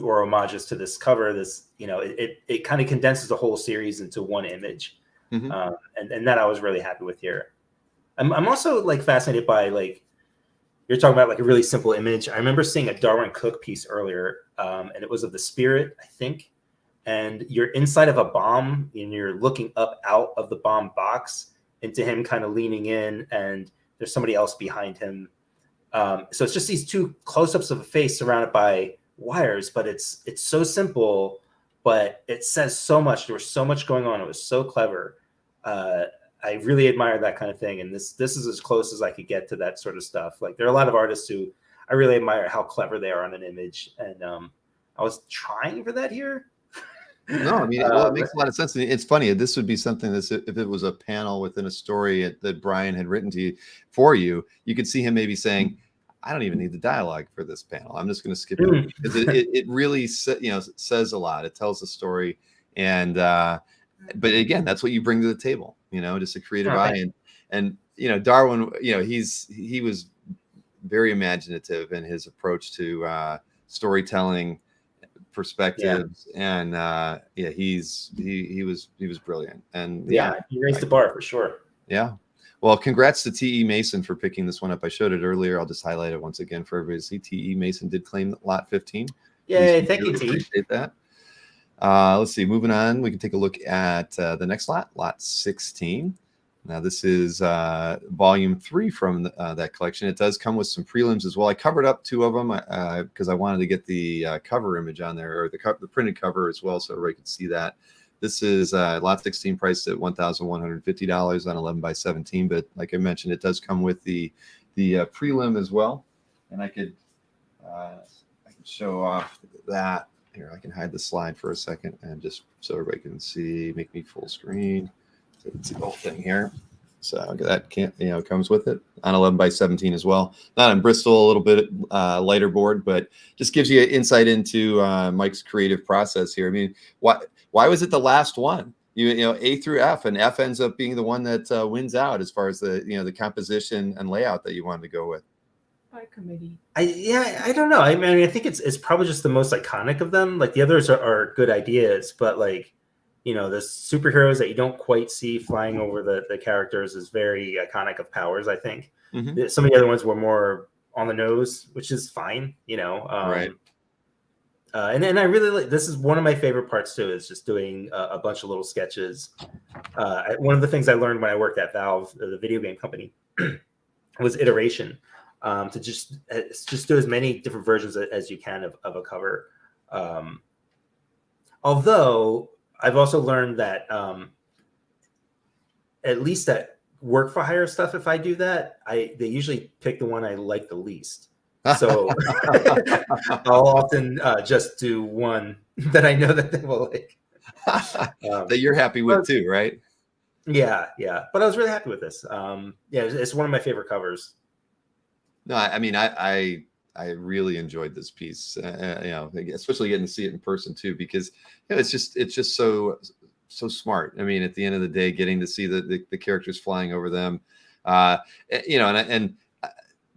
or homages to this cover, this, you know, it kind of condenses the whole series into one image. And that I was really happy with here. I'm also like fascinated by, like, you're talking about like a really simple image. I remember seeing a Darwin Cook piece earlier, and it was of the spirit, I think. And you're inside of a bomb, and you're looking up out of the bomb box into him kind of leaning in, and there's somebody else behind him. So it's just these two close-ups of a face surrounded by wires, but it's so simple, but it says so much. There was so much going on. It was so clever. I really admire that kind of thing, and this is as close as I could get to that sort of stuff. Like, there are a lot of artists who I really admire how clever they are on an image, and I was trying for that here. No, I mean, well, it makes a lot of sense. It's funny. This would be something that if it was a panel within a story that Brian had written to you for you, you could see him maybe saying, I don't even need the dialogue for this panel. I'm just going to skip it, because it really, you know, says a lot. It tells a story, and but again, that's what you bring to the table, you know, just a creative eye. And you know, Darwin, you know, he was very imaginative in his approach to storytelling perspectives, and yeah, he was brilliant, and he raised the bar for sure. Yeah. Well, congrats to T.E. Mason for picking this one up. I showed it earlier. I'll just highlight it once again for everybody to see. T.E. Mason did claim lot 15. Yay, thank you, T. Appreciate that. Let's see. Moving on, we can take a look at the next lot 16. Now, this is volume 3 from that collection. It does come with some prelims as well. I covered up 2 of them because I wanted to get the cover image on there, or the printed cover as well, so everybody could see that. This is lot 16, priced at $1,150 on 11 by 17. But like I mentioned, it does come with the prelim as well. And I can show off that here. I can hide the slide for a second, and just so everybody can see, make me full screen. So it's the whole thing here. So that comes with it on 11 by 17 as well. Not in Bristol, a little bit lighter board, but just gives you insight into Mike's creative process here. I mean, why was it the last one? You know, A through F, and F ends up being the one that wins out as far as the composition and layout that you wanted to go with. By committee. I don't know. I mean, I think it's probably just the most iconic of them. Like, the others are good ideas, but like, you know, the superheroes that you don't quite see flying over the characters is very iconic of Powers, I think. Mhm. Some of the other ones were more on the nose, which is fine, you know. Right. And I really like, this is one of my favorite parts too, is just doing a bunch of little sketches. One of the things I learned when I worked at Valve, the video game company, was iteration. To just do as many different versions as you can of a cover. Although I've also learned that at least at work for hire stuff, if I do that, they usually pick the one I like the least. So I'll often just do one that I know that they will like. That you're happy with too, right? Yeah. But I was really happy with this. Yeah, it's one of my favorite covers. No, I mean, I really enjoyed this piece, you know, especially getting to see it in person too, because you know, it's just so smart. I mean, at the end of the day, getting to see the characters flying over them, you know, and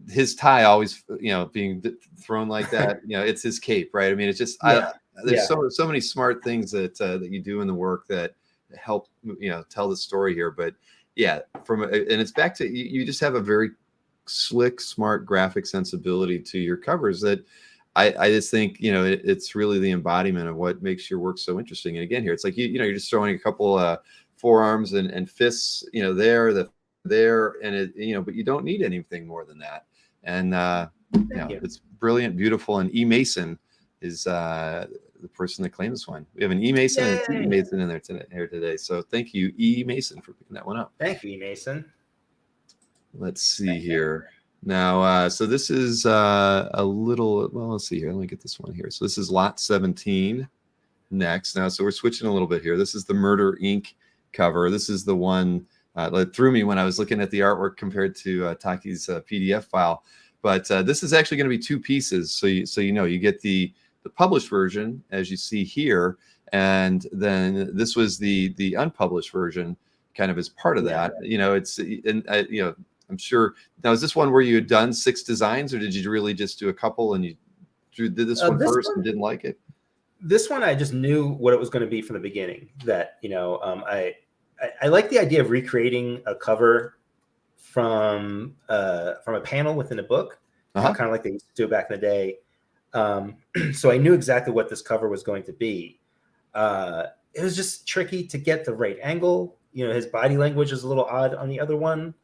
his tie always, you know, being thrown like that, you know, it's his cape, right? I mean, it's just there's so many smart things that that you do in the work that help, you know, tell the story here. But yeah, and it's back to you just have a very slick, smart graphic sensibility to your covers that I just think, you know, it's really the embodiment of what makes your work so interesting. And again, here it's like you know, you're just throwing a couple forearms and fists, you know, there, and it, you know, but you don't need anything more than that. And you know, it's brilliant, beautiful. And E. Mason is the person that claims this one. We have an E. Mason and a T. Mason in there today. So thank you, E. Mason, for picking that one up. Thank you, E. Mason. Let's see here. Now, so this is a little, well, let's see here. Let me get this one here. So this is lot 17 next. Now, so we're switching a little bit here. This is the Murder Inc. cover. This is the one that threw me when I was looking at the artwork compared to Taki's PDF file. But this is actually going to be two pieces. So you know, you get the published version, as you see here, and then this was the unpublished version, kind of as part of that. You know, it's you know, I'm sure. Now, is this one where you had done 6 designs, or did you really just do a couple and you did this one first and didn't like it? This one, I just knew what it was going to be from the beginning. That, you know, I like the idea of recreating a cover from a panel within a book, you know, kind of like they used to do back in the day. So I knew exactly what this cover was going to be. It was just tricky to get the right angle. You know, his body language is a little odd on the other one.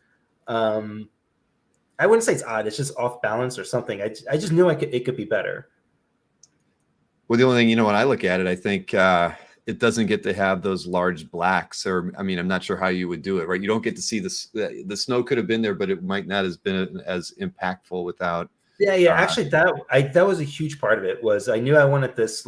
I wouldn't say it's odd. It's just off balance or something. I just knew it could be better. Well, the only thing, you know, when I look at it, I think it doesn't get to have those large blacks, or, I mean, I'm not sure how you would do it, right? You don't get to see this. The snow could have been there, but it might not have been as impactful without. Yeah. Actually, that was a huge part of it. Was I knew I wanted this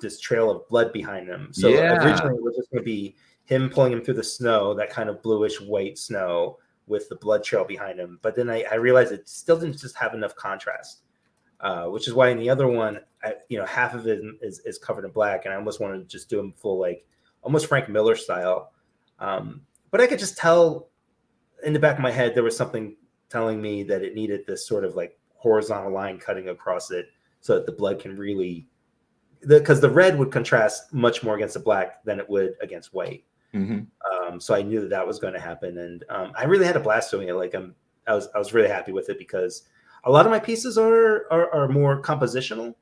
this trail of blood behind him. So originally it was just going to be him pulling him through the snow, that kind of bluish white snow with the blood trail behind him. But then I realized it still didn't just have enough contrast, which is why in the other one, you know, half of it is covered in black, and I almost wanted to just do him full, like almost Frank Miller style. But I could just tell in the back of my head there was something telling me that it needed this sort of like horizontal line cutting across it so that the blood can really, because the red would contrast much more against the black than it would against white. So I knew that was going to happen, and I really had a blast doing it. Like I was really happy with it, because a lot of my pieces are more compositional.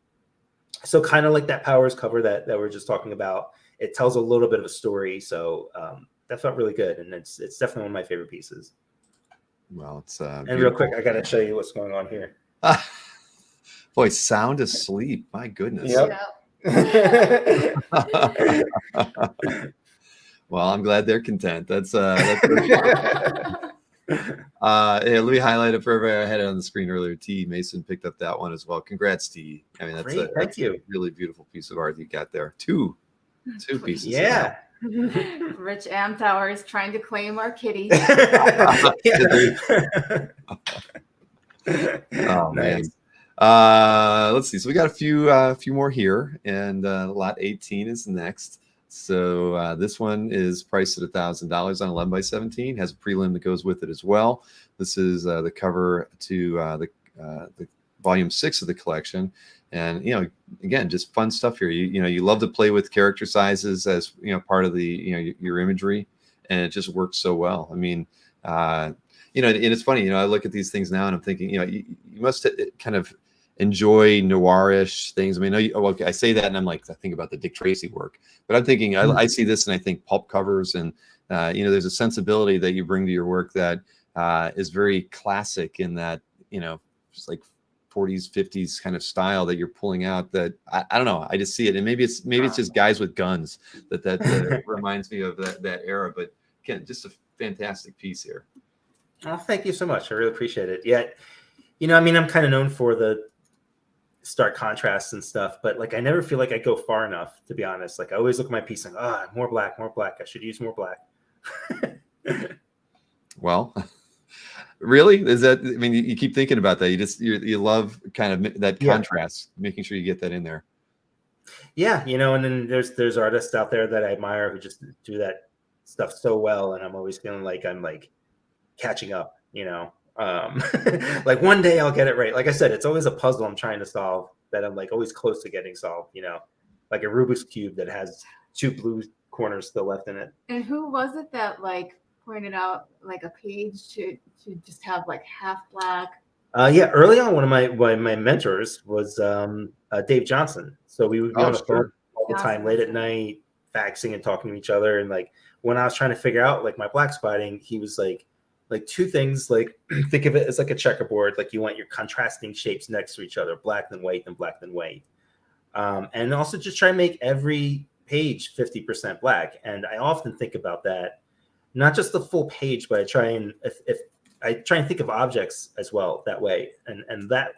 So kind of like that Powers cover that we're just talking about, it tells a little bit of a story. So that felt really good, and it's definitely one of my favorite pieces. Well, it's and real quick, I got to show you what's going on here. Boy, sound asleep. My goodness. Yep. Well, I'm glad they're content. That's yeah, let me highlight it for everybody. I had it on the screen earlier. T. Mason picked up that one as well. Congrats, T. I mean, that's Thank you. A really beautiful piece of art you got there. Two pieces. Yeah. Rich Amtower is trying to claim our kitty. Oh man. Let's see. So we got a few more here, and lot 18 is next. So this one is priced at $1,000 on 11 by 17. Has a prelim that goes with it as well. This is the cover to the volume 6 of the collection. And, again, just fun stuff here. You love to play with character sizes as, part of the, your imagery, and it just works so well. I mean, and it's funny, I look at these things now and I'm thinking, you must kind of enjoy noirish things. I mean, I say that and I'm like, I think about the Dick Tracy work, but I'm thinking, I see this and I think pulp covers, and, there's a sensibility that you bring to your work that is very classic in that, just like 40s, 50s kind of style that you're pulling out. That I don't know. I just see it, and maybe it's just guys with guns that reminds me of that era. But again, just a fantastic piece here. Oh, thank you so much. I really appreciate it. Yeah, I mean, I'm kind of known for the stark contrasts and stuff, but like I never feel like I go far enough, to be honest. Like I always look at my piece and more black. I should use more black. Well. Really? Is that? I mean, you keep thinking about that. You love kind of that contrast, making sure you get that in there. Yeah, and then there's artists out there that I admire who just do that stuff so well, and I'm always feeling like I'm like catching up. Like one day I'll get it right. Like I said, it's always a puzzle I'm trying to solve that I'm like always close to getting solved. Like a Rubik's cube that has 2 blue corners still left in it. And who was it that like pointed out like a page to just have like half black? Early on, one of my mentors was Dave Johnson. So we would be on the phone all the time, late at night, faxing and talking to each other. And like when I was trying to figure out like my black spotting, he was like 2 things. Like think of it as like a checkerboard. Like you want your contrasting shapes next to each other, black then white, then black then white, and also just try and make every page 50% black. And I often think about that. Not just the full page, but I try and think of objects as well that way, and that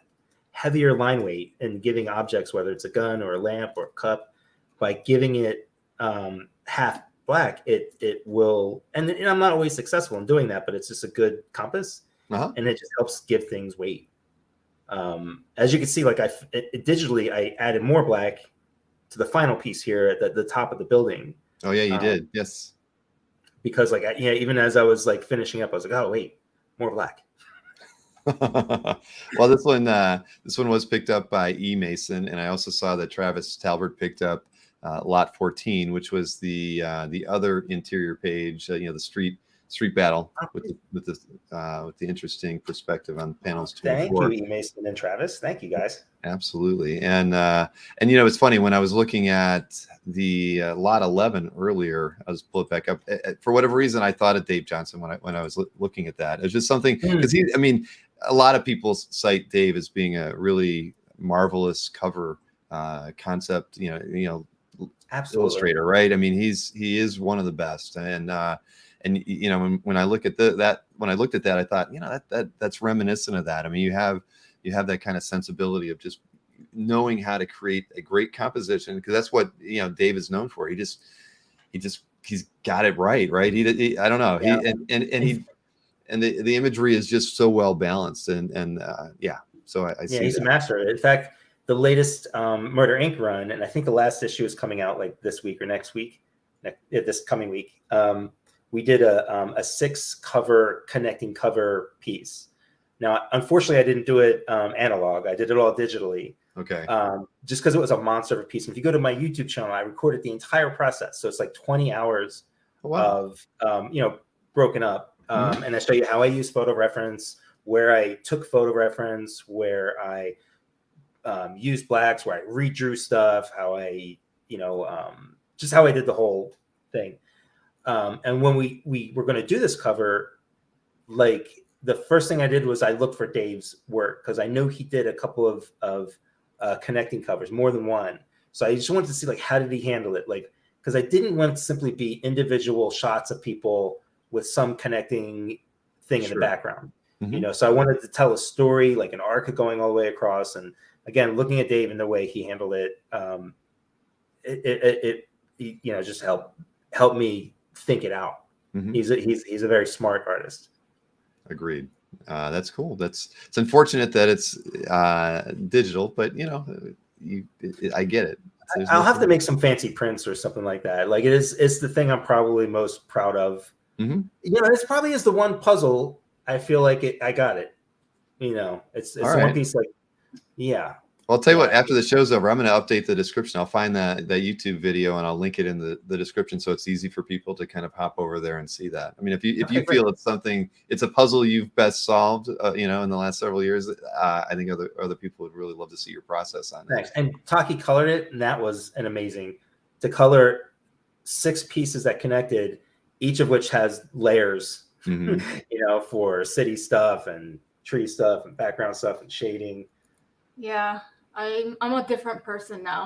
heavier line weight and giving objects, whether it's a gun or a lamp or a cup, by giving it half black, it will. And I'm not always successful in doing that, but it's just a good compass, and it just helps give things weight. As you can see, like digitally, I added more black to the final piece here at the top of the building. Oh yeah, you did. Yes. Because like, even as I was like finishing up, I was like, oh wait, more black. Well, this one was picked up by E. Mason, and I also saw that Travis Talbert picked up lot 14, which was the other interior page. The street battle with the interesting perspective on panels 2 and 4. Thank you, E. Mason and Travis. Thank you, guys. Absolutely. And it's funny, when I was looking at the lot 11 earlier, I was pulled back up. For whatever reason, I thought of Dave Johnson when I was looking at that. It was just something, because a lot of people cite Dave as being a really marvelous cover concept, illustrator, right? I mean, he is one of the best. And when I look at that, when I looked at that, I thought, that's reminiscent of that. I mean, you have that kind of sensibility of just knowing how to create a great composition, because that's what Dave is known for. He's got it right. I don't know. Yeah. The imagery is just so well balanced, and So I see. He's that. A master. In fact, the latest Murder Inc. run, and I think the last issue is coming out like this week or next week, this coming week. We did a 6 connecting cover piece. Now, unfortunately, I didn't do it analog. I did it all digitally. Okay. Just because it was a monster of a piece. And if you go to my YouTube channel, I recorded the entire process. So it's like 20 hours of, broken up. And I show you how I use photo reference, where I took photo reference, where I used blacks, where I redrew stuff, how I, just how I did the whole thing. And when we were going to do this cover, like the first thing I did was I looked for Dave's work, because I know he did a couple of connecting covers, more than one. So I just wanted to see, like, how did he handle it? Like, because I didn't want it to simply be individual shots of people with some connecting thing in the background, So I wanted to tell a story, like an arc going all the way across. And again, looking at Dave and the way he handled it, it just helped me think it out. He's a very smart artist. Agreed. That's cool. It's unfortunate that it's digital, but I get it. I'll have to make some fancy prints or something like that. Like it's the thing I'm probably most proud of. This probably is the one puzzle I feel like I got it. It's one piece, like Yeah. Well, I'll tell you what, after the show's over, I'm going to update the description. I'll find that YouTube video and I'll link it in the description so it's easy for people to kind of hop over there and see that. I mean, if you feel it's a puzzle you've best solved, in the last several years, I think other people would really love to see your process on that. Thanks. And Taki colored it, and that was an amazing to color 6 pieces that connected, each of which has layers, for city stuff and tree stuff and background stuff and shading. Yeah. I'm a different person now.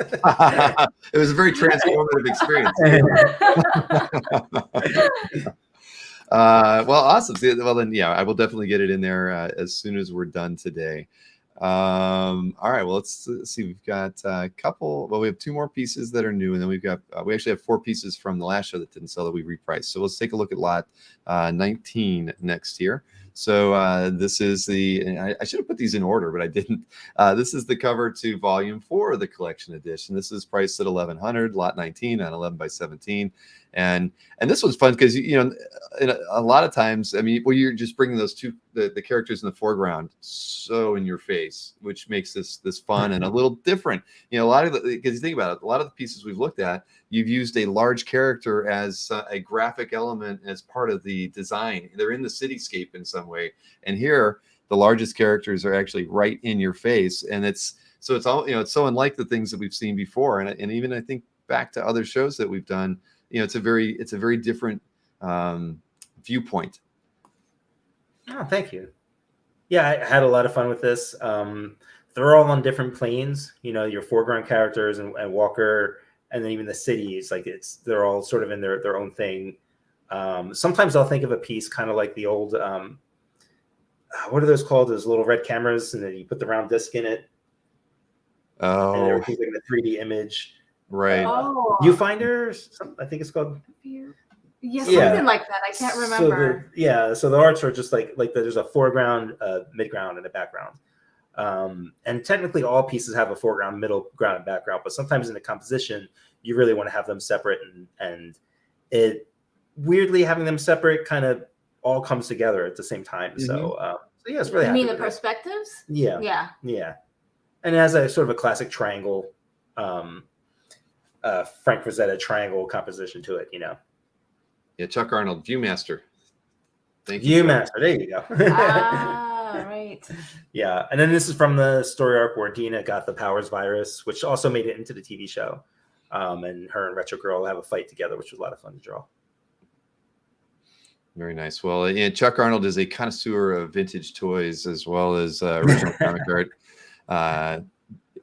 It was a very transformative experience. Well, awesome. Well, then, I will definitely get it in there as soon as we're done today. All right. Well, let's see. We've got a couple. Well, we have 2 more pieces that are new, and then we actually have 4 pieces from the last show that didn't sell that we repriced. So let's take a look at lot 19 next here. So this is I should have put these in order, but I didn't. This is the cover to volume 4 of the collection edition. This is priced at $1,100, lot 19 on 11 by 17. And this one's fun because, a lot of times, I mean, you're just bringing those the characters in the foreground so in your face, which makes this fun and a little different. A lot of because you think about it, a lot of the pieces we've looked at, you've used a large character as a graphic element as part of the design. They're in the cityscape in some way, and here the largest characters are actually right in your face, and it's all it's so unlike the things that we've seen before, and even I think back to other shows that we've done. It's a very different viewpoint. Oh, thank you. Yeah, I had a lot of fun with this. They're all on different planes. Your foreground characters and Walker, and then even the cities. They're all sort of in their own thing. Sometimes I'll think of a piece kind of like the old. What are those called? Those little red cameras, and then you put the round disc in it. Oh, and everything's like the 3D image. Right. Viewfinder, I think it's called. Yeah, something like that. I can't remember. So the arts are just like there's a foreground, midground, and a background. And technically all pieces have a foreground, middle ground, and background, but sometimes in the composition, you really want to have them separate, and it weirdly having them separate kind of all comes together at the same time. So it's really. You mean the perspectives? Yeah. And it has a sort of a classic triangle. Frank Frazetta triangle composition to it, Yeah, Chuck Arnold, Viewmaster. Thank you. Viewmaster, there you go. Right. Yeah, and then this is from the story arc where Dina got the Powers virus, which also made it into the TV show. And her and Retro Girl have a fight together, which was a lot of fun to draw. Very nice. Well, Chuck Arnold is a connoisseur of vintage toys as well as original comic art.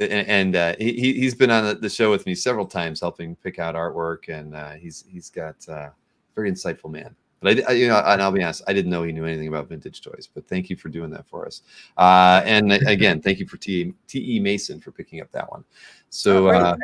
And he's been on the show with me several times, helping pick out artwork, and he's got a very insightful man. But and I'll be honest, I didn't know he knew anything about vintage toys. But thank you for doing that for us. And again, thank you for T.E. Mason for picking up that one. So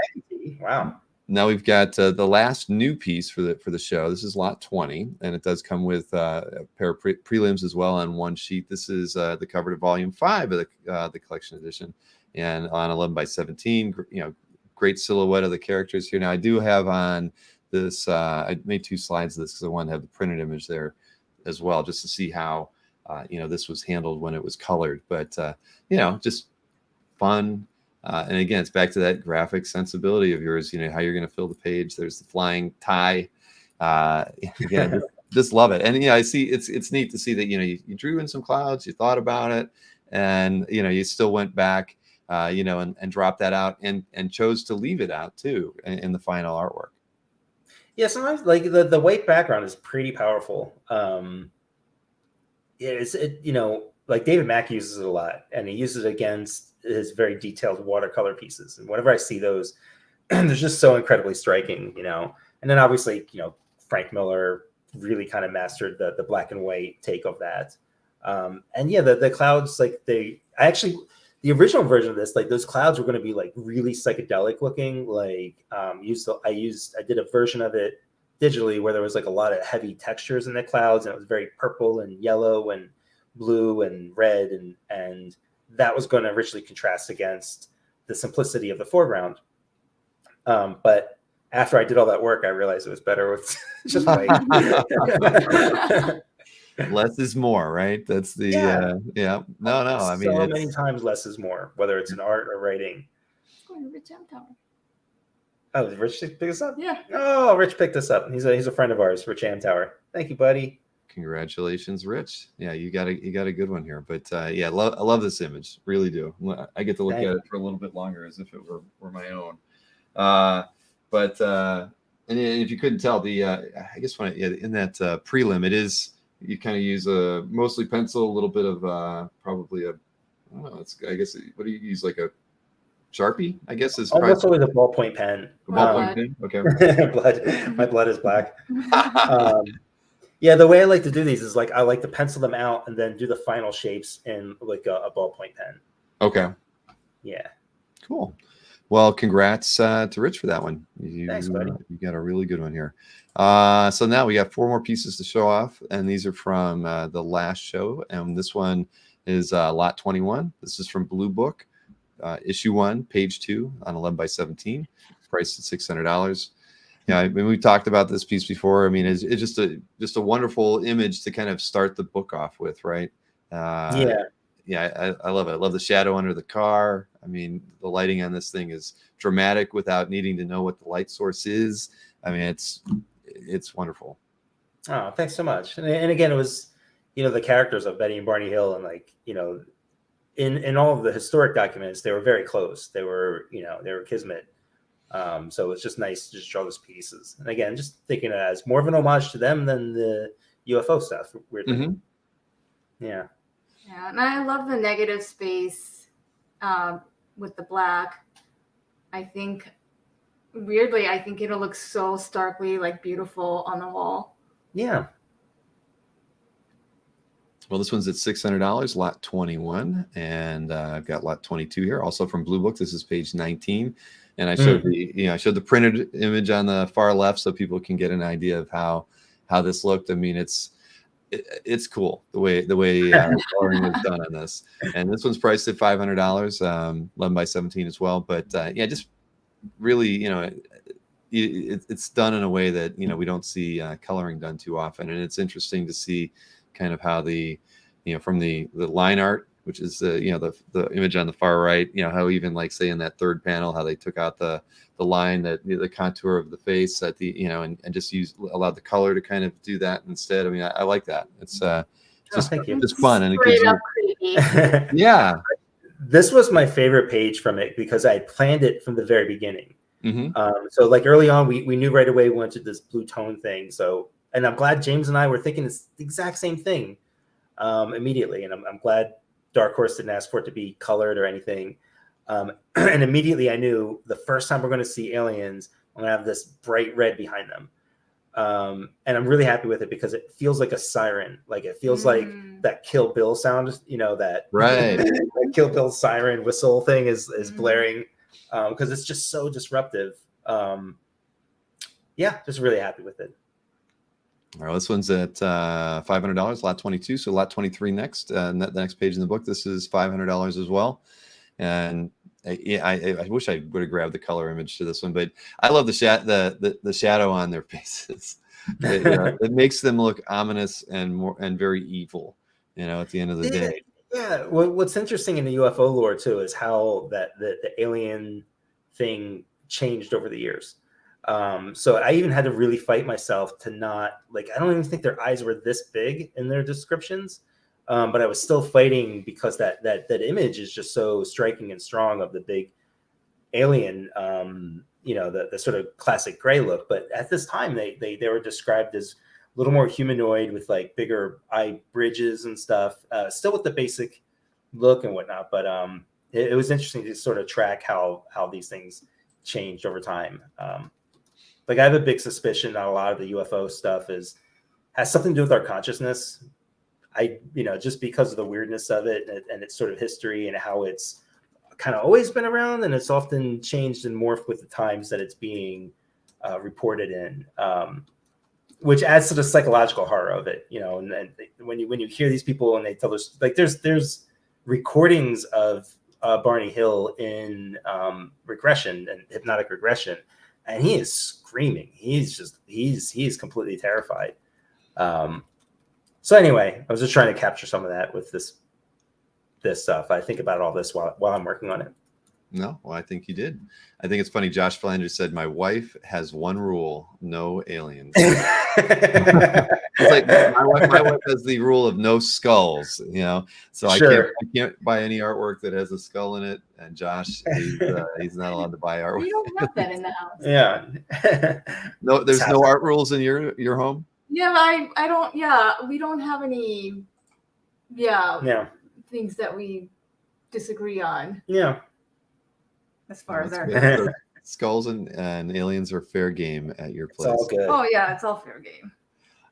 wow. Now we've got the last new piece for the show. This is lot 20, and it does come with a pair of prelims as well on one sheet. This is the cover to volume 5 of the collection edition. And on 11 by 17, great silhouette of the characters here. Now I do have on this, I made 2 slides of this because I wanted to have the printed image there as well, just to see how, this was handled when it was colored. But, just fun. And again, it's back to that graphic sensibility of yours, how you're going to fill the page. There's the flying tie. Again, just love it. And, I see it's neat to see that, you drew in some clouds, you thought about it, and, you still went back. And drop that out and chose to leave it out too in the final artwork. Yeah, sometimes like the white background is pretty powerful. Like David Mack uses it a lot, and he uses it against his very detailed watercolor pieces. And whenever I see those, they're just so incredibly striking, And then obviously, Frank Miller really kind of mastered the black and white take of that. The clouds, the original version of this, like those clouds were going to be like really psychedelic looking. I did a version of it digitally where there was like a lot of heavy textures in the clouds, and it was very purple and yellow and blue and red, and that was going to richly contrast against the simplicity of the foreground. But after I did all that work, I realized it was better with just white. Less is more, right? That's the yeah. No, I mean, So many times less is more, whether it's in art or writing. Let's go to Rich M Tower. Oh, did Rich pick us up? Yeah. Oh, Rich picked us up. He's a friend of ours, Rich Amtower. Thank you, buddy. congratulations, Rich. Yeah, you got a good one here. But yeah, I love this image. Really do. I get to look at it for a little bit longer as if it were my own. But and if you couldn't tell, the I guess in that prelim, it is, you kind of use a mostly pencil, a little bit of probably a, I don't know, it's, I guess, what do you use, like a Sharpie, I guess, is almost always a ballpoint pen. A ballpoint pen? Okay. Blood. My blood is black. Yeah, the way I like to do these is like I like to pencil them out and then do the final shapes in like a ballpoint pen. Okay. Yeah. Cool. Well, congrats to Rich for that one. Thanks, buddy. You got a really good one here. So now we got 4 more pieces to show off, and these are from the last show. And this one is lot 21. This is from Blue Book, issue 1, page 2, on 11 by 17, priced at $600. Yeah, I mean, we talked about this piece before. I mean, it's just a wonderful image to kind of start the book off with, right? Yeah, I love it. I love the shadow under the car. I mean, the lighting on this thing is dramatic without needing to know what the light source is. I mean, it's wonderful. Oh, thanks so much. And again, it was, the characters of Betty and Barney Hill, and like, in all of the historic documents, they were very close. They were kismet. So it's just nice to just draw those pieces. And again, just thinking it as more of an homage to them than the UFO stuff. Weirdly. Mm-hmm. Yeah. Yeah, and I love the negative space with the black. I think, weirdly, it'll look so starkly like beautiful on the wall. Yeah. Well, this one's at $600, lot 21, and I've got lot 22 here, also from Blue Book. This is page 19, and I showed I showed the printed image on the far left so people can get an idea of how this looked. I mean, it's cool the way coloring was done on this, and this one's priced at $500, 11 by 17 as well. But yeah, just really, it's done in a way that we don't see coloring done too often, and it's interesting to see kind of how the from the line art, which is the image on the far right, how even, like, say in that third panel, how they took out the line, that the contour of the face at the and just allowed the color to kind of do that instead. I mean, I like that. It's just fun, and it gives you creepy. yeah. This was my favorite page from it because I planned it from the very beginning. Mm-hmm. So like early on, we knew right away we went to this blue tone thing. So, and I'm glad James and I were thinking it's the exact same thing immediately. And I'm glad Dark Horse didn't ask for it to be colored or anything. And immediately I knew the first time we're going to see aliens, I'm going to have this bright red behind them. And I'm really happy with it because it feels like a siren. Like it feels like that Kill Bill sound, that Right. that Kill Bill siren whistle thing is blaring because it's just so disruptive. Yeah, just really happy with it. All right, this one's at $500, lot 22. So lot 23 next, the next page in the book. This is $500 as well. And I wish I would have grabbed the color image to this one, but I love the shadow on their faces. It makes them look ominous and very evil. At the end of the day. Yeah. What's interesting in the UFO lore too is how the alien thing changed over the years. So I even had to really fight myself to not, like, I don't even think their eyes were this big in their descriptions. But I was still fighting because that image is just so striking and strong of the big alien, the sort of classic gray look. But at this time, they were described as a little more humanoid with like bigger eye bridges and stuff, still with the basic look and whatnot. But it was interesting to sort of track how these things changed over time. Like I have a big suspicion that a lot of the UFO stuff has something to do with our consciousness. Just because of the weirdness of it and its sort of history and how it's kind of always been around, and it's often changed and morphed with the times that it's being reported in, which adds to the psychological horror of it. And when you hear these people and they tell us, like, there's recordings of Barney Hill in regression and hypnotic regression, and he is screaming. He's completely terrified. So anyway, I was just trying to capture some of that with this stuff. I think about all this while I'm working on it. No, well, I think you did. I think it's funny. Josh Flanders said, "My wife has one rule: no aliens." It's like my wife has the rule of no skulls. So Sure. I can't buy any artwork that has a skull in it. And Josh, he's not allowed to buy artwork. We don't have that in the house. Yeah. No, there's no art rules in your home. Yeah, I don't. Yeah, we don't have any. Yeah. Things that we disagree on. Yeah. As far as our so skulls and aliens are fair game at your place. It's all good. Oh yeah, it's all fair game.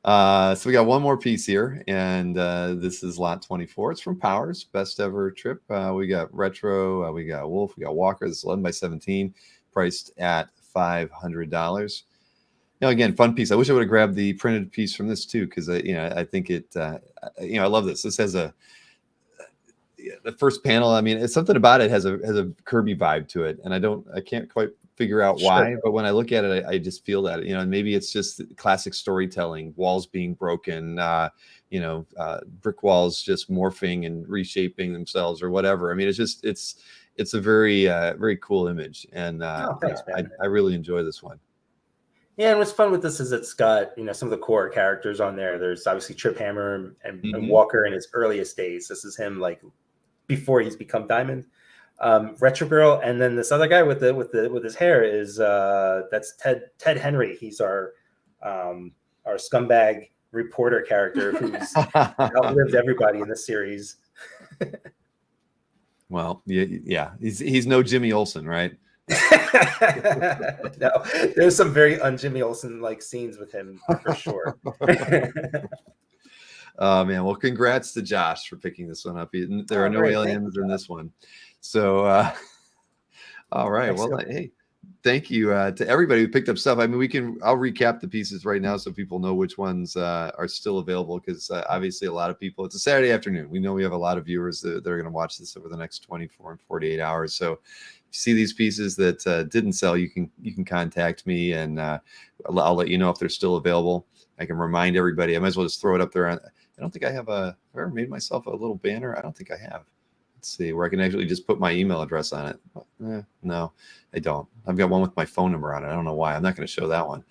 So we got one more piece here, and this is lot 24. It's from Powers, best ever trip. We got retro, we got Wolf, we got Walker. This is 11 by 17, priced at $500. Again, fun piece. I wish I would have grabbed the printed piece from this too, because I think it. I love this. This has the first panel. I mean, it's something about it has a Kirby vibe to it, and I can't quite figure out why. Sure. But when I look at it, I just feel that and maybe it's just classic storytelling, walls being broken, brick walls just morphing and reshaping themselves or whatever. I mean, it's a very very cool image, and thanks, I really enjoy this one. Yeah, and what's fun with this is it's got some of the core characters on there. There's obviously Trip Hammer and Walker in his earliest days. This is him like before he's become Diamond. Retro Girl, and then this other guy with his hair is that's Ted Henry. He's our scumbag reporter character who's outlived everybody in the series. Well, yeah, he's no Jimmy Olsen, right? No, there's some very un-Jimmy Olsen like scenes with him for sure. Oh man, well, congrats to Josh for picking this one up. There are no aliens in this one. So all right. Excellent. Well, hey, thank you to everybody who picked up stuff. I mean, I'll recap the pieces right now so people know which ones are still available, because obviously a lot of people, it's a Saturday afternoon. We know we have a lot of viewers that are going to watch this over the next 24 and 48 hours. So if you see these pieces that didn't sell, you can contact me, and I'll let you know if they're still available. I can remind everybody. I might as well just throw it up there. I don't think I have I've ever made myself a little banner. I don't think I have. Let's see, where I can actually just put my email address on it. No, I don't. I've got one with my phone number on it. I don't know why. I'm not going to show that one.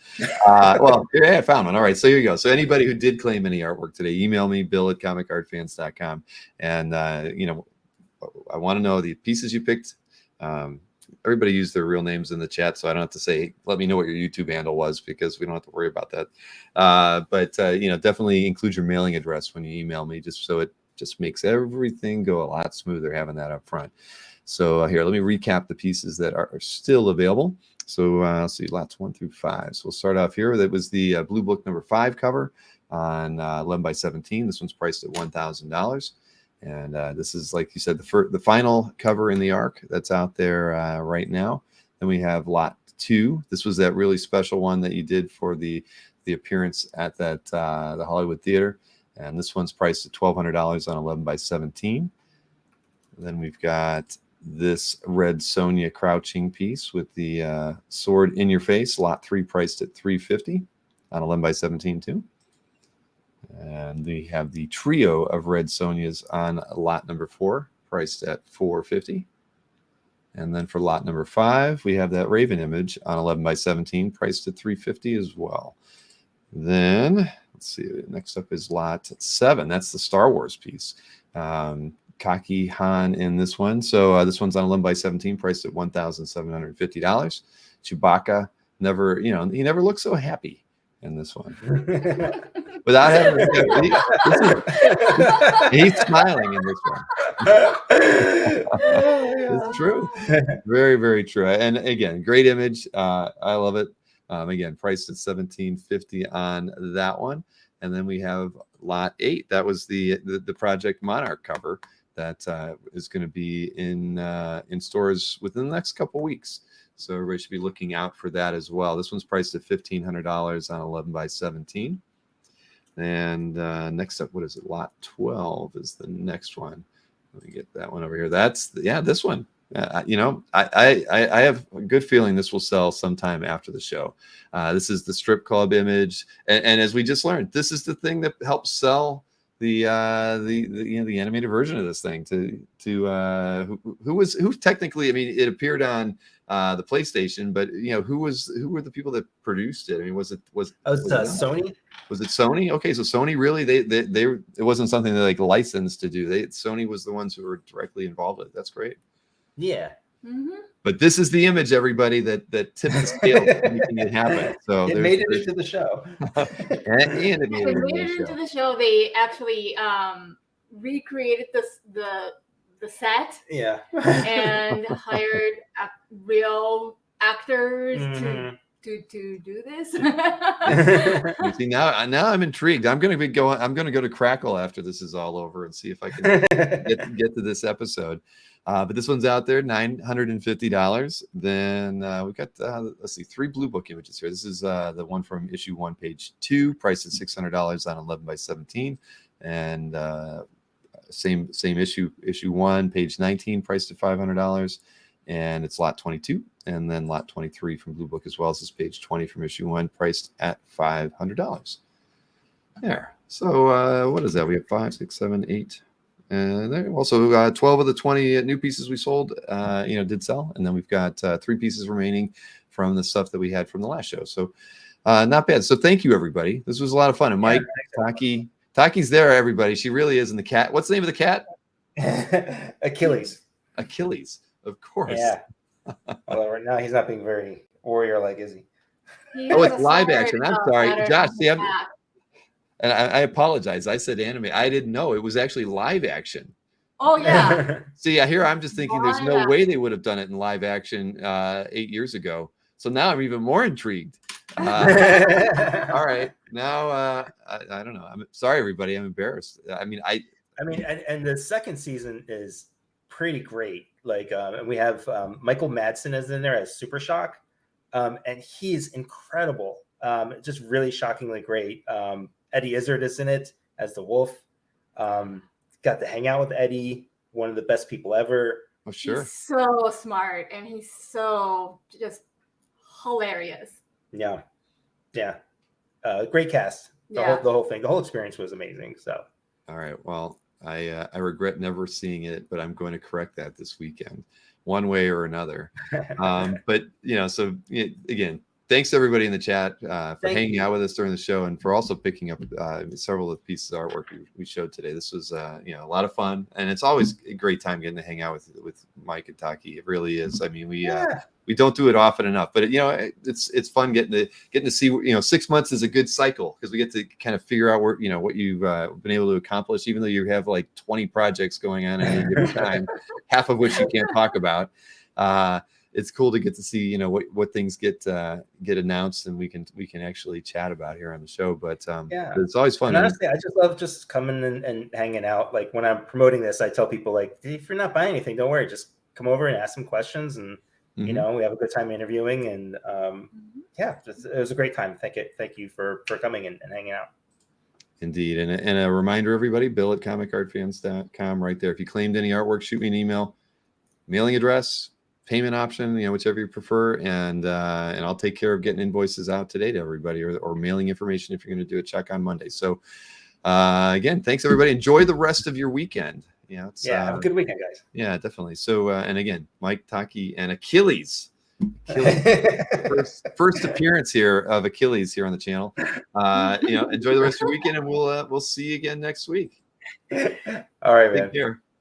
Well, yeah, I found one. All right, so here you go. So anybody who did claim any artwork today, email me, bill@comicartfans.com. And, I want to know the pieces you picked. Everybody used their real names in the chat, so I don't have to say, let me know what your YouTube handle was, because we don't have to worry about that. But definitely include your mailing address when you email me, just so it just makes everything go a lot smoother having that up front. So here, let me recap the pieces that are still available. So let's see, lots 1 through 5. So we'll start off here. That was the Blue Book number 5 cover on 11 by 17. This one's priced at $1,000. And this is, like you said, the final cover in the arc that's out there right now. Then we have lot 2. This was that really special one that you did for the appearance at that the Hollywood Theater. And this one's priced at $1,200 on 11 by 17. And then we've got this Red Sonja crouching piece with the sword in your face. Lot 3 priced at $350 on 11 by 17 too. And we have the trio of Red Sonjas on lot number 4, priced at $450. And then for lot number 5, we have that Raven image on 11 by 17, priced at $350 as well. Then let's see, next up is lot 7. That's the Star Wars piece. Taki Han in this one. So this one's on 11 by 17, priced at $1,750. Chewbacca he never looks so happy in this one. Without having, he's smiling in this one. It's true. Very, very true. And again, great image. I love it. Again, priced at $1,750 on that one. And then we have lot 8. That was the Project Monarch cover that is going to be in stores within the next couple weeks. So everybody should be looking out for that as well. This one's priced at $1,500 on 11 by 17. And next up, what is it? Lot 12 is the next one. Let me get that one over here. That's this one. I have a good feeling this will sell sometime after the show. This is the strip club image, and as we just learned, this is the thing that helps sell the the animated version of this thing who technically, I mean, it appeared on the PlayStation, but who were the people that produced it? I mean, was it Sony? Was it Sony? Okay, so Sony really they it wasn't something they like licensed to do. Sony was the ones who were directly involved with it. That's great. Yeah. Mm-hmm. But this is the image, everybody, that tipped the scale making it happen. So it made it into the show. and it made it into the show. They actually recreated the set. Yeah. And hired real actors Mm-hmm. to do this. See, now I'm intrigued. I'm going to go to Crackle after this is all over and see if I can get to this episode. But this one's out there, $950. Then we've got let's see, 3 Blue Book images here. This is the one from issue 1, page 2, priced at $600 on 11 by 17, and same issue 1, page 19, priced at $500, and it's lot 22, and then lot 23 from Blue Book as well. This is page 20 from issue 1, priced at $500. There. So what is that? We have 5, 6, 7, 8. And there also 12 of the 20 new pieces we sold, did sell. And then we've got 3 pieces remaining from the stuff that we had from the last show. So not bad. So thank you, everybody. This was a lot of fun. And Mike, Taki's there, everybody. She really is. In the cat. What's the name of the cat? Achilles. Achilles, of course. Yeah. Although right now he's not being very warrior-like, is he? Oh, it's live action. I'm sorry, Josh. See, and I apologize. I said anime. I didn't know it was actually live action. Oh yeah. See, here I'm just thinking there's no way they would have done it in live action 8 years ago. So now I'm even more intrigued. All right, now I don't know. I'm sorry, everybody. I'm embarrassed. I mean, and the second season is pretty great. Like, and we have Michael Madsen is in there as Super Shock, and he's incredible. Just really shockingly great. Eddie Izzard is in it as the wolf. Got to hang out with Eddie, one of the best people ever. Oh, sure. He's so smart, and he's so just hilarious. Yeah. Great cast. The whole thing. The whole experience was amazing. So. All right. Well, I regret never seeing it, but I'm going to correct that this weekend, one way or another. But so again, thanks to everybody in the chat for hanging out with us during the show, and for also picking up several of the pieces of artwork we showed today. This was a lot of fun, and it's always a great time getting to hang out with Mike and Taki. It really is. I mean, we don't do it often enough, but it's fun getting to see. 6 months is a good cycle because we get to kind of figure out what you've been able to accomplish, even though you have like 20 projects going on at any given time, half of which you can't talk about. It's cool to get to see, what things get announced, and we can actually chat about here on the show. But it's always fun. And honestly, I just love just coming and hanging out. Like when I'm promoting this, I tell people like, if you're not buying anything, don't worry, just come over and ask some questions, and we have a good time interviewing. And it was a great time. Thank you for coming and hanging out. Indeed, and a reminder, everybody, Bill at comicartfans.com right there. If you claimed any artwork, shoot me an email, mailing address, payment option, whichever you prefer, and I'll take care of getting invoices out today to everybody, or mailing information if you're going to do a check on Monday. So again, thanks everybody. Enjoy the rest of your weekend. Have a good weekend, guys. Yeah, definitely. So and again, Mike, Taki, and Achilles. First appearance here of Achilles here on the channel. Enjoy the rest of your weekend, and we'll see you again next week. All right, man. Take care.